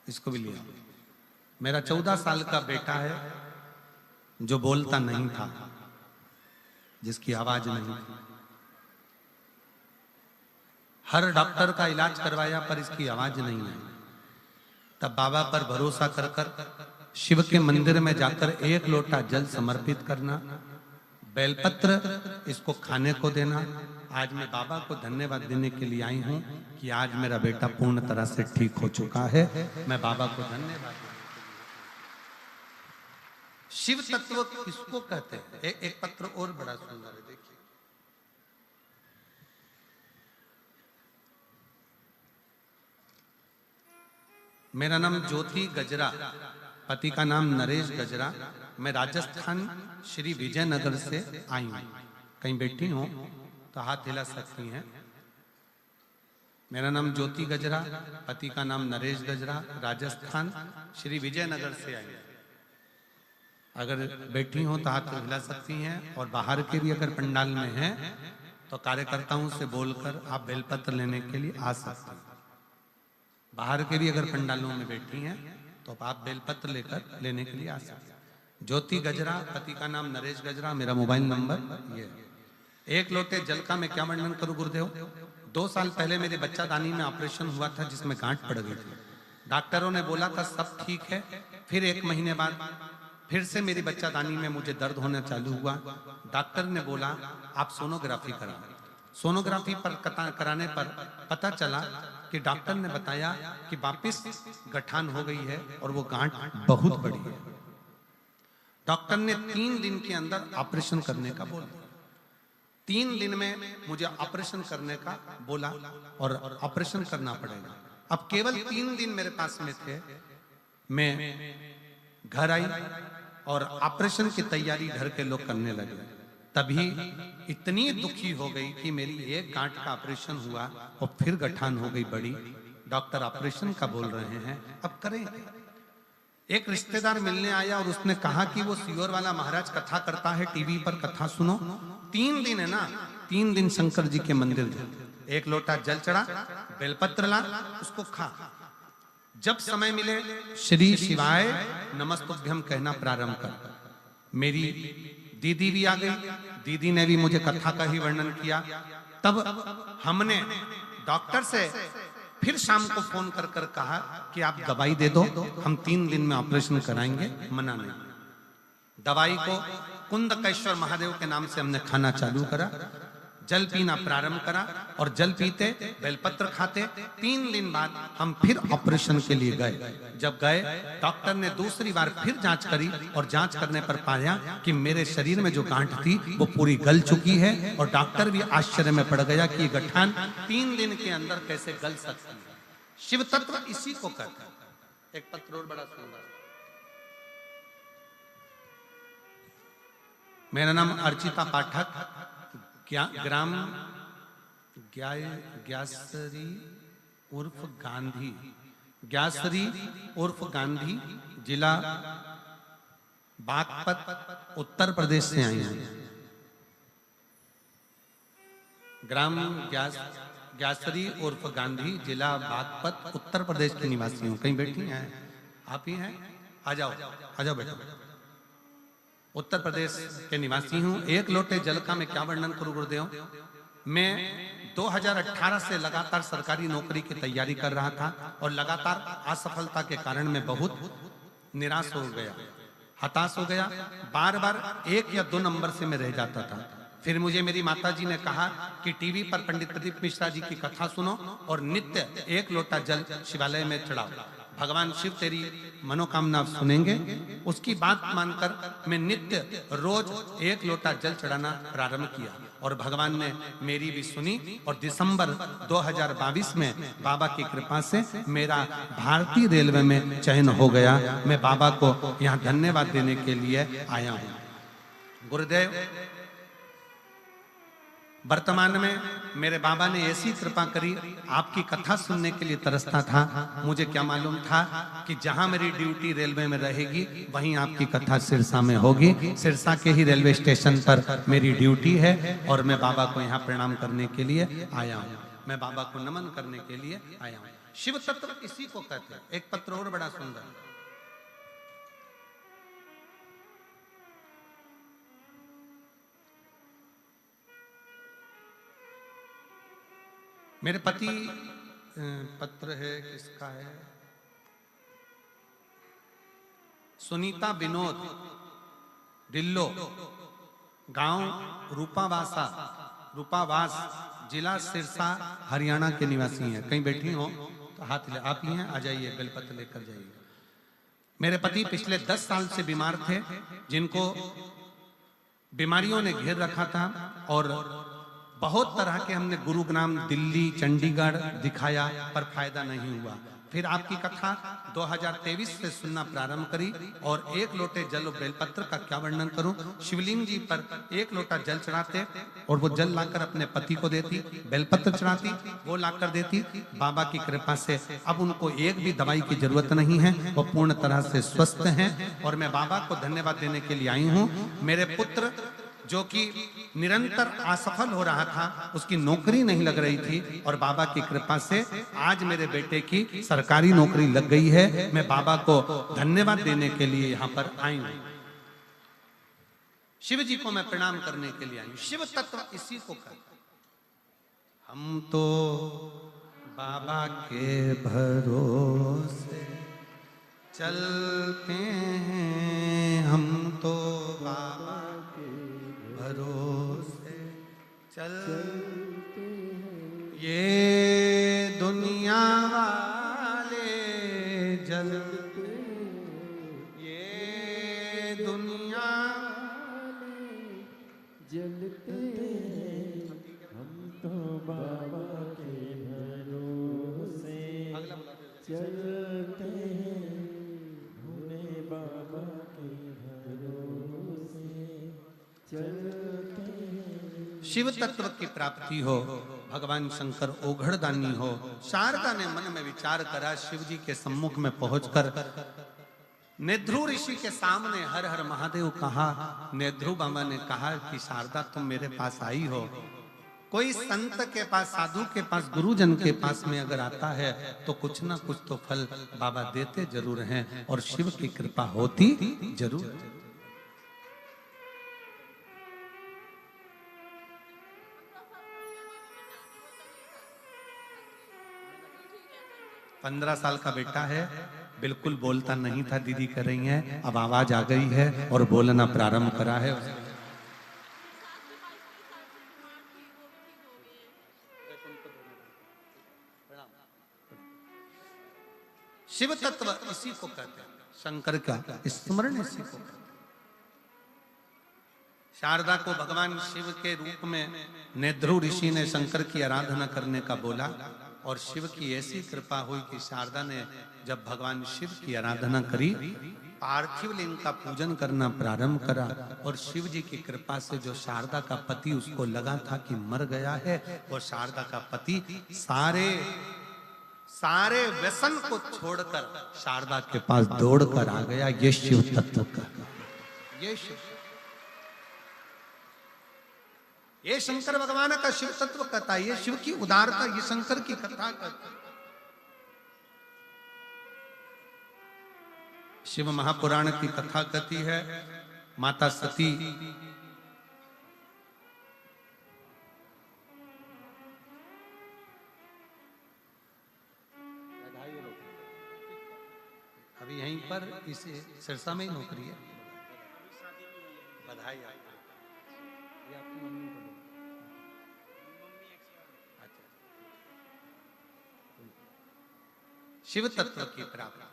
इसको भी लिया। मेरा 14 साल का बेटा है जो बोलता नहीं था, जिसकी आवाज नहीं थी। हर डॉक्टर का इलाज करवाया पर इसकी आवाज नहीं आई। तब बाबा पर भरोसा कर कर शिव के मंदिर में जाकर एक लोटा जल समर्पित करना, बेलपत्र इसको खाने को देना। आज मैं बाबा को धन्यवाद देने के लिए आई हूं कि आज मेरा बेटा पूर्ण तरह से ठीक हो चुका है। मैं बाबा को धन्यवाद। शिव तत्व किसको कहते हैं? एक पत्र और बड़ा सुंदर है, देखिए। मेरा नाम ज्योति गजरा, पति का नाम नरेश गजरा। मैं राजस्थान श्री विजयनगर से आई हूं। कहीं बैठी हो तो हाथ हिला सकती हैं। मेरा नाम ज्योति गजरा, पति का नाम नरेश गजरा, राजस्थान श्री विजयनगर से आई। अगर बैठी हो तो हाथ हिला सकती हैं। और बाहर के भी अगर पंडाल में हैं तो कार्यकर्ताओं से बोलकर आप बेलपत्र लेने के लिए आ सकते हैं। बाहर के भी अगर पंडालों में बैठी हैं तो आप बेलपत्र लेकर लेने के लिए आ सकते हैं। ज्योति गजरा, पति का नाम नरेश गजरा, मेरा मोबाइल नंबर ये। एक लोटे जल का मैं क्या वर्णन करूं गुरुदेव? 2 साल पहले मेरे बच्चादानी में ऑपरेशन हुआ था जिसमें गांठ पड़ गई थी। डॉक्टरों ने बोला था सब ठीक है। फिर 1 महीने बाद फिर से मेरी बच्चादानी में मुझे दर्द होना चालू हुआ। डॉक्टर ने बोला आप सोनोग्राफी कराओ। सोनोग्राफी पर कराने पर पता चला कि डॉक्टर ने बताया कि वापस गठान हो गई है और वो गांठ बहुत बड़ी है। डॉक्टर ने 3 दिन के अंदर ऑपरेशन करने का बोला। 3 दिन में मुझे ऑपरेशन करने का बोला और ऑपरेशन करना पड़ेगा। अब केवल 3 दिन मेरे पास में थे। मैं घर आई और ऑपरेशन की तैयारी घर के लोग करने लगे। तभी इतनी दुखी हो गई कि मेरी एक गांठ का ऑपरेशन हुआ और फिर गठान हो गई बड़ी। डॉक्टर ऑपरेशन का बोल रहे हैं, अब करें क्या? एक रिश्तेदार मिलने आया और उसने कहा कि वो सियोर वाला महाराज कथा करता है, टीवी पर कथा सुनो। 3 दिन है ना, 3 दिन शंकर जी के मंदिर जा, 1 लोटा जल चढ़ा, बेलपत्र ला, उसको खा। जब समय मिले श्री शिवाय नमस्तुभ्यम कहना प्रारंभ कर। मेरी दीदी भी आ गई, दीदी ने भी मुझे कथा का ही वर्णन किया। तब हमने डॉक्टर से फिर शाम को फोन कर कर कहा कि आप दवाई दे दो, हम 3 दिन में ऑपरेशन कराएंगे। मना नहीं। दवाई को कुंदकेश्वर महादेव के नाम से हमने खाना चालू करा, जल पीना प्रारंभ करा और जल पीते बेलपत्र खाते। 3 दिन बाद हम फिर ऑपरेशन के लिए गए। जब गए डॉक्टर ने दूसरी बार फिर जांच करी और जांच करने पर पाया कि मेरे शरीर में जो गांठ थी वो पूरी गल चुकी है। और डॉक्टर भी आश्चर्य में पड़ गया कि गठान 3 दिन के अंदर कैसे गल सकती है। शिव तत्व इसी को कहते हैं। एक पत्र और बड़ा सुंदर। मेरा नाम अर्चिता पाठक, ग्राम ग्यासरी उर्फ गांधी, ग्यासरी उर्फ गांधी, जिला बागपत, उत्तर प्रदेश से आई हूं। ग्राम ग्यासरी उर्फ गांधी, जिला बागपत, उत्तर प्रदेश की निवासी हूं। कहीं बैठी हैं आप ही हैं? आ जाओ, आ जाओ बेटा। उत्तर प्रदेश के निवासी हूं। 1 लोटे जल का मैं क्या वर्णन करूं गुरुदेव। मैं 2018 से लगातार सरकारी नौकरी की तैयारी कर रहा था और लगातार असफलता के कारण मैं बहुत निराश हो गया, हताश हो गया। बार बार 1 या 2 नंबर से मैं रह जाता था। फिर मुझे मेरी माता जी ने कहा कि टीवी पर पंडित प्रदीप मिश्रा जी की कथा सुनो और नित्य 1 लोटा जल शिवालय में चढ़ाओ, भगवान शिव तेरी मनोकामना सुनेंगे। उसकी बात मानकर मैं नित्य रोज 1 लोटा जल चढ़ाना प्रारंभ किया और भगवान ने मेरी भी सुनी। और दिसंबर 2022 में बाबा की कृपा से मेरा भारतीय रेलवे में चयन हो गया। मैं बाबा को यहाँ धन्यवाद देने के लिए आया हूँ। गुरुदेव, वर्तमान में मेरे बाबा ने ऐसी कृपा करी, आपकी कथा सुनने के लिए तरसता था। मुझे क्या मालूम था कि जहां मेरी ड्यूटी रेलवे में रहेगी वहीं आपकी कथा सिरसा में होगी। सिरसा के ही रेलवे स्टेशन पर मेरी ड्यूटी है और मैं बाबा को यहाँ प्रणाम करने के लिए आया हूँ। मैं बाबा को नमन करने के लिए आया हूँ। शिव तत्व इसी को कहते हैं। एक पत्र और बड़ा सुंदर। मेरे पति, पत्र है, किसका है? सुनीता विनोद, डिल्लो, गांव रूपावास, जिला सिरसा, हरियाणा के निवासी हैं। कहीं बैठी हो तो हाथ ले, आप ही हैं, आ जाइए, बेलपत्र लेकर जाइए। मेरे पति पिछले 10 साल से बीमार थे, जिनको बीमारियों ने घेर रखा था और बहुत तरह के हमने गुरुग्राम, दिल्ली, चंडीगढ़ दिखाया पर फायदा नहीं हुआ। फिर आपकी कथा 2023 से सुनना प्रारंभ करी और 1 लोटे जल और बेलपत्र का क्या वर्णन करूं। शिवलिंग जी पर 1 लोटा जल चढ़ाते और वो जल लाकर अपने पति को देती, बेलपत्र चढ़ाती, वो लाकर देती। बाबा की कृपा से अब उनको एक भी दवाई की जरूरत नहीं है, वो पूर्ण तरह से स्वस्थ हैं और मैं बाबा को धन्यवाद देने के लिए आई हूँ। मेरे पुत्र जो कि निरंतर असफल हो रहा था, उसकी नौकरी नहीं लग रही थी और बाबा की कृपा से आज मेरे बेटे की सरकारी नौकरी लग गई है। मैं बाबा को धन्यवाद देने के लिए यहाँ पर आई हूँ। शिव जी को मैं प्रणाम करने के लिए आई हूँ। शिव तत्व इसी को कहते हैं। हम तो बाबा के भरोसे चलते हैं, हम तो बाबा भरोसे चलते हैं। ये दुनिया दुनिया वाले जलते, ये दुनिया जलते हम तो बाबा के भरोसे चलते हैं, भोले बाबा के भरोसे चलते हैं। शिव तत्व की प्राप्ति हो, भगवान शंकर ओघड़दानी हो। शारदा ने मन में विचार करा, शिव जी के सम्मुख में पहुंचकर नेध्रु ऋषि के सामने हर हर महादेव कहा। नेध्रु बाबा ने कहा कि शारदा तुम मेरे पास आई हो, कोई संत के पास, साधु के पास, गुरुजन के पास में अगर आता है तो कुछ ना कुछ तो फल बाबा देते जरूर हैं और शिव की कृपा होती जरूर है। 15 साल का बेटा है, बिल्कुल बोलता नहीं था, दीदी कर रही हैं, अब आवाज आ गई है और बोलना प्रारंभ करा है। शिव तत्व इसी को कहते हैं, शंकर का स्मरण इसी को कहते हैं। शारदा को भगवान शिव के रूप में नेध्रु ऋषि ने शंकर की आराधना करने का बोला और शिव की ऐसी कृपा हुई कि शारदा ने जब भगवान शिव की आराधना करी, पार्थिव लिंग का पूजन करना प्रारंभ करा और शिव जी की कृपा से जो शारदा का पति उसको लगा था कि मर गया है, वो शारदा का पति सारे व्यसन को छोड़कर शारदा के पास दौड़कर आ गया। ये शिव तत्व का, ये शंकर भगवान का शिव तत्व कथा, ये शिव की उदारता, ये शंकर की कथा कहता। शिव महापुराण की कथा कहती है, माता सती अभी यहीं पर इस सिरसा में ही नौकरी है। बधाई आपको। ये आपकी मम्मी को दो। अच्छा। शिव तत्व की प्राप्ति,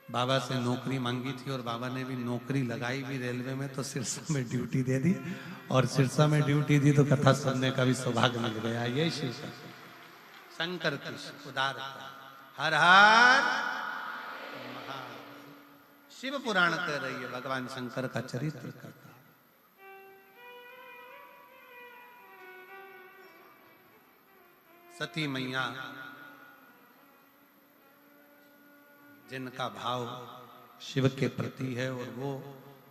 बाबा से नौकरी मांगी थी और बाबा ने भी नौकरी लगाई भी रेलवे में, तो सिरसा में ड्यूटी दे दी और सिरसा में ड्यूटी दी तो कथा सुनने का भी सौभाग्य मिल गया। ये शिव शंकर की उदारता। हर हर शिव पुराण कह रही है, भगवान शंकर का चरित्र करता है। सती मैया जिनका भाव शिव के प्रति है और वो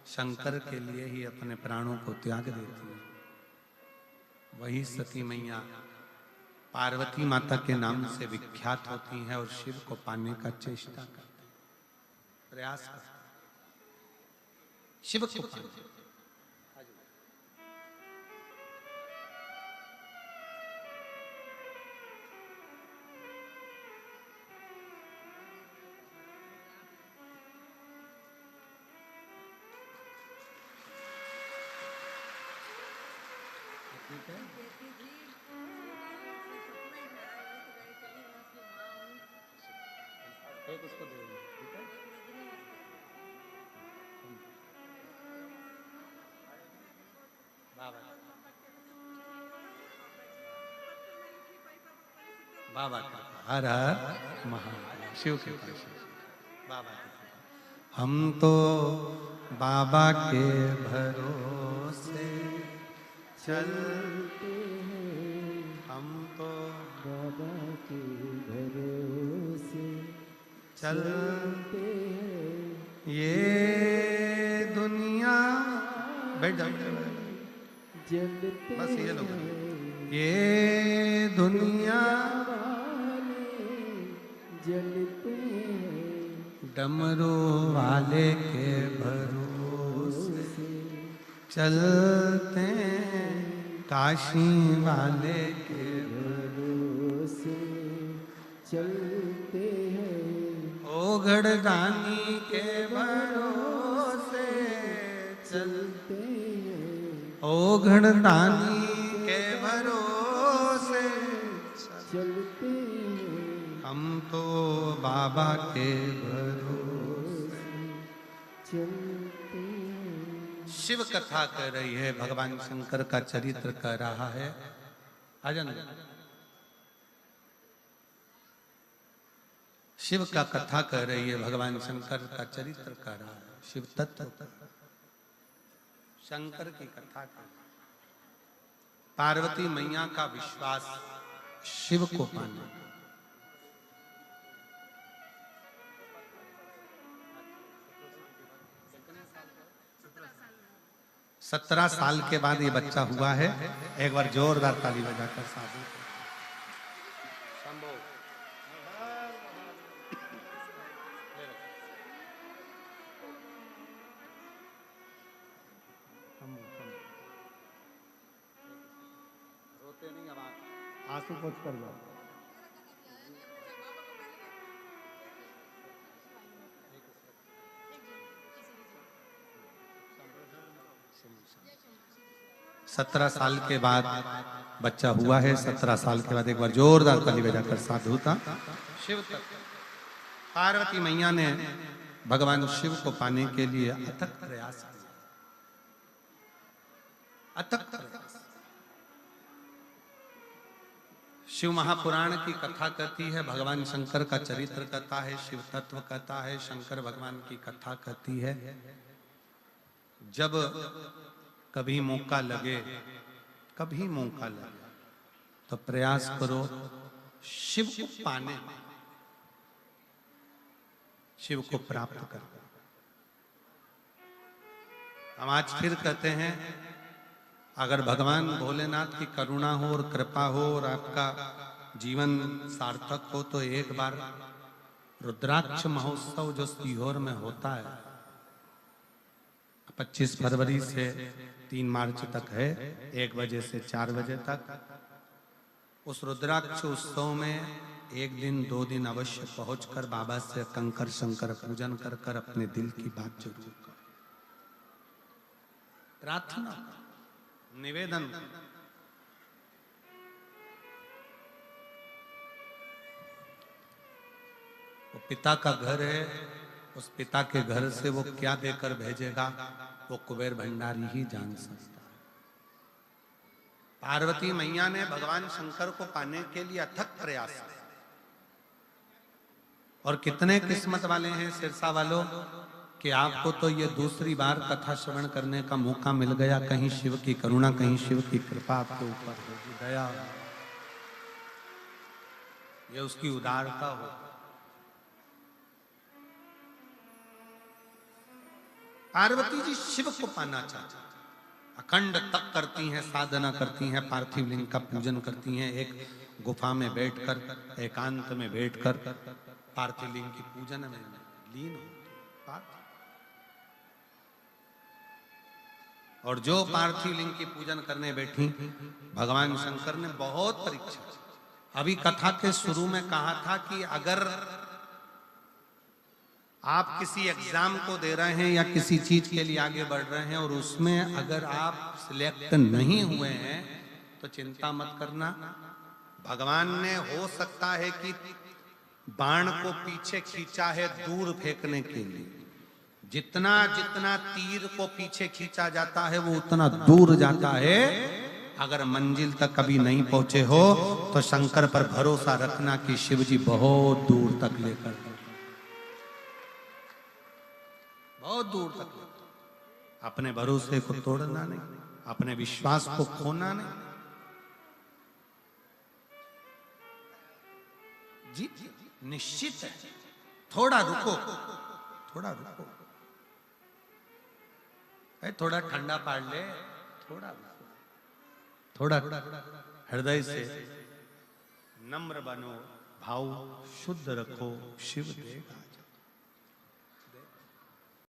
शंकर के लिए ही अपने प्राणों को त्याग देती है, वही सती मैया पार्वती माता के नाम से विख्यात होती हैं और शिव को पाने का चेष्टा करती, प्रयास करती शिव को पाने। ठीक है, एक उसको दे दो, ठीक है। बाबा बाबा हर हर महादेव, शिव के पास बाबा। हम तो बाबा के भरोसे चलते हैं, हम तो बाबा के भरोसे चलते हैं, ये दुनिया। बैठ जाओ, जलते बस ये लोग, ये दुनिया जलते डमरू वाले के भरोसे चलते, काशी वाले के भरोसे चलते हैं, ओघड़दानी के भरोसे चलते हैं, ओघड़दानी के भरोसे हम तो बाबा के भरोसे। शिव कथा कर रही है, भगवान शंकर का चरित्र कर रहा है। अजन शिव का कथा कर रही है, भगवान शंकर का चरित्र कर रहा है, शिव तत्व का, शंकर की कथा कर, पार्वती मैया का विश्वास शिव को पाने। 17 साल के बाद ये बच्चा हुआ है। एक बार जोरदार ताली बजाकर साधु शंभो। 17 साल के बाद बच्चा हुआ है। 17 साल के बाद एक बार जोरदार ताली बजाकर साधुता शिव तत्व। पार्वती मैया ने भगवान शिव को पाने के लिए अथक प्रयास किया, अथक प्रयास। शिव महापुराण की कथा कहती है, भगवान शंकर का चरित्र कहता है, शिव तत्व कहता है, शंकर भगवान की कथा कहती है। जब कभी मौका लगे, कभी मौका लगे तो प्रयास करो शिव को पाने, शिव को प्राप्त कर। हम आज फिर कहते हैं, अगर भगवान भोलेनाथ की करुणा हो और कृपा हो और आपका जीवन सार्थक हो तो एक बार रुद्राक्ष महोत्सव जो सीहोर में होता है 25 फरवरी से 3 मार्च तक है, 1 बजे से 4 बजे तक, उस रुद्राक्ष उत्सव में 1 दिन 2 दिन अवश्य पहुंचकर बाबा से कंकर शंकर पूजन कर कर अपने दिल की बात जरूर कर, प्रार्थना निवेदन। वो पिता का घर है, उस पिता के घर से वो क्या देकर भेजेगा वो कुबेर भंडारी ही जान सकता है। पार्वती मैया ने भगवान शंकर को पाने के लिए अथक प्रयास किया। और कितने किस्मत वाले हैं सिरसा वालों कि आपको तो ये दूसरी बार कथा श्रवण करने का मौका मिल गया। कहीं शिव की करुणा, कहीं शिव की कृपा आपके ऊपर होगी, दया, ये उसकी उदारता हो। पार्वती जी शिव को पाना चाहती, अखंड तप करती हैं, साधना करती हैं, पार्थिव लिंग का पूजन करती हैं, एक गुफा में बैठकर, एकांत में बैठकर पार्थिव लिंग की पूजन में लीन होती। और जो पार्थिव लिंग की पूजन करने बैठी, भगवान शंकर ने बहुत परीक्षा। अभी कथा के शुरू में कहा था कि अगर आप किसी एग्जाम को दे रहे हैं या किसी चीज के लिए आगे बढ़ रहे हैं और उसमें अगर आप सिलेक्ट नहीं हुए हैं तो चिंता मत करना। भगवान ने हो सकता है कि बाण को पीछे खींचा है दूर फेंकने के लिए। जितना जितना तीर को पीछे खींचा जाता है वो उतना दूर जाता है। अगर मंजिल तक कभी नहीं पहुंचे हो तो शंकर पर भरोसा रखना कि शिव जी बहुत दूर तक लेकर, बहुत दूर तक। अपने भरोसे को तोड़ना नहीं, अपने विश्वास को खोना नहीं। जी निश्चित है, थोड़ा रुको, थोड़ा रुको, थोड़ा ठंडा पाड़ ले, थोड़ा रुको, थोड़ा हृदय से नम्र बनो, भाव शुद्ध रखो, शिव देगा।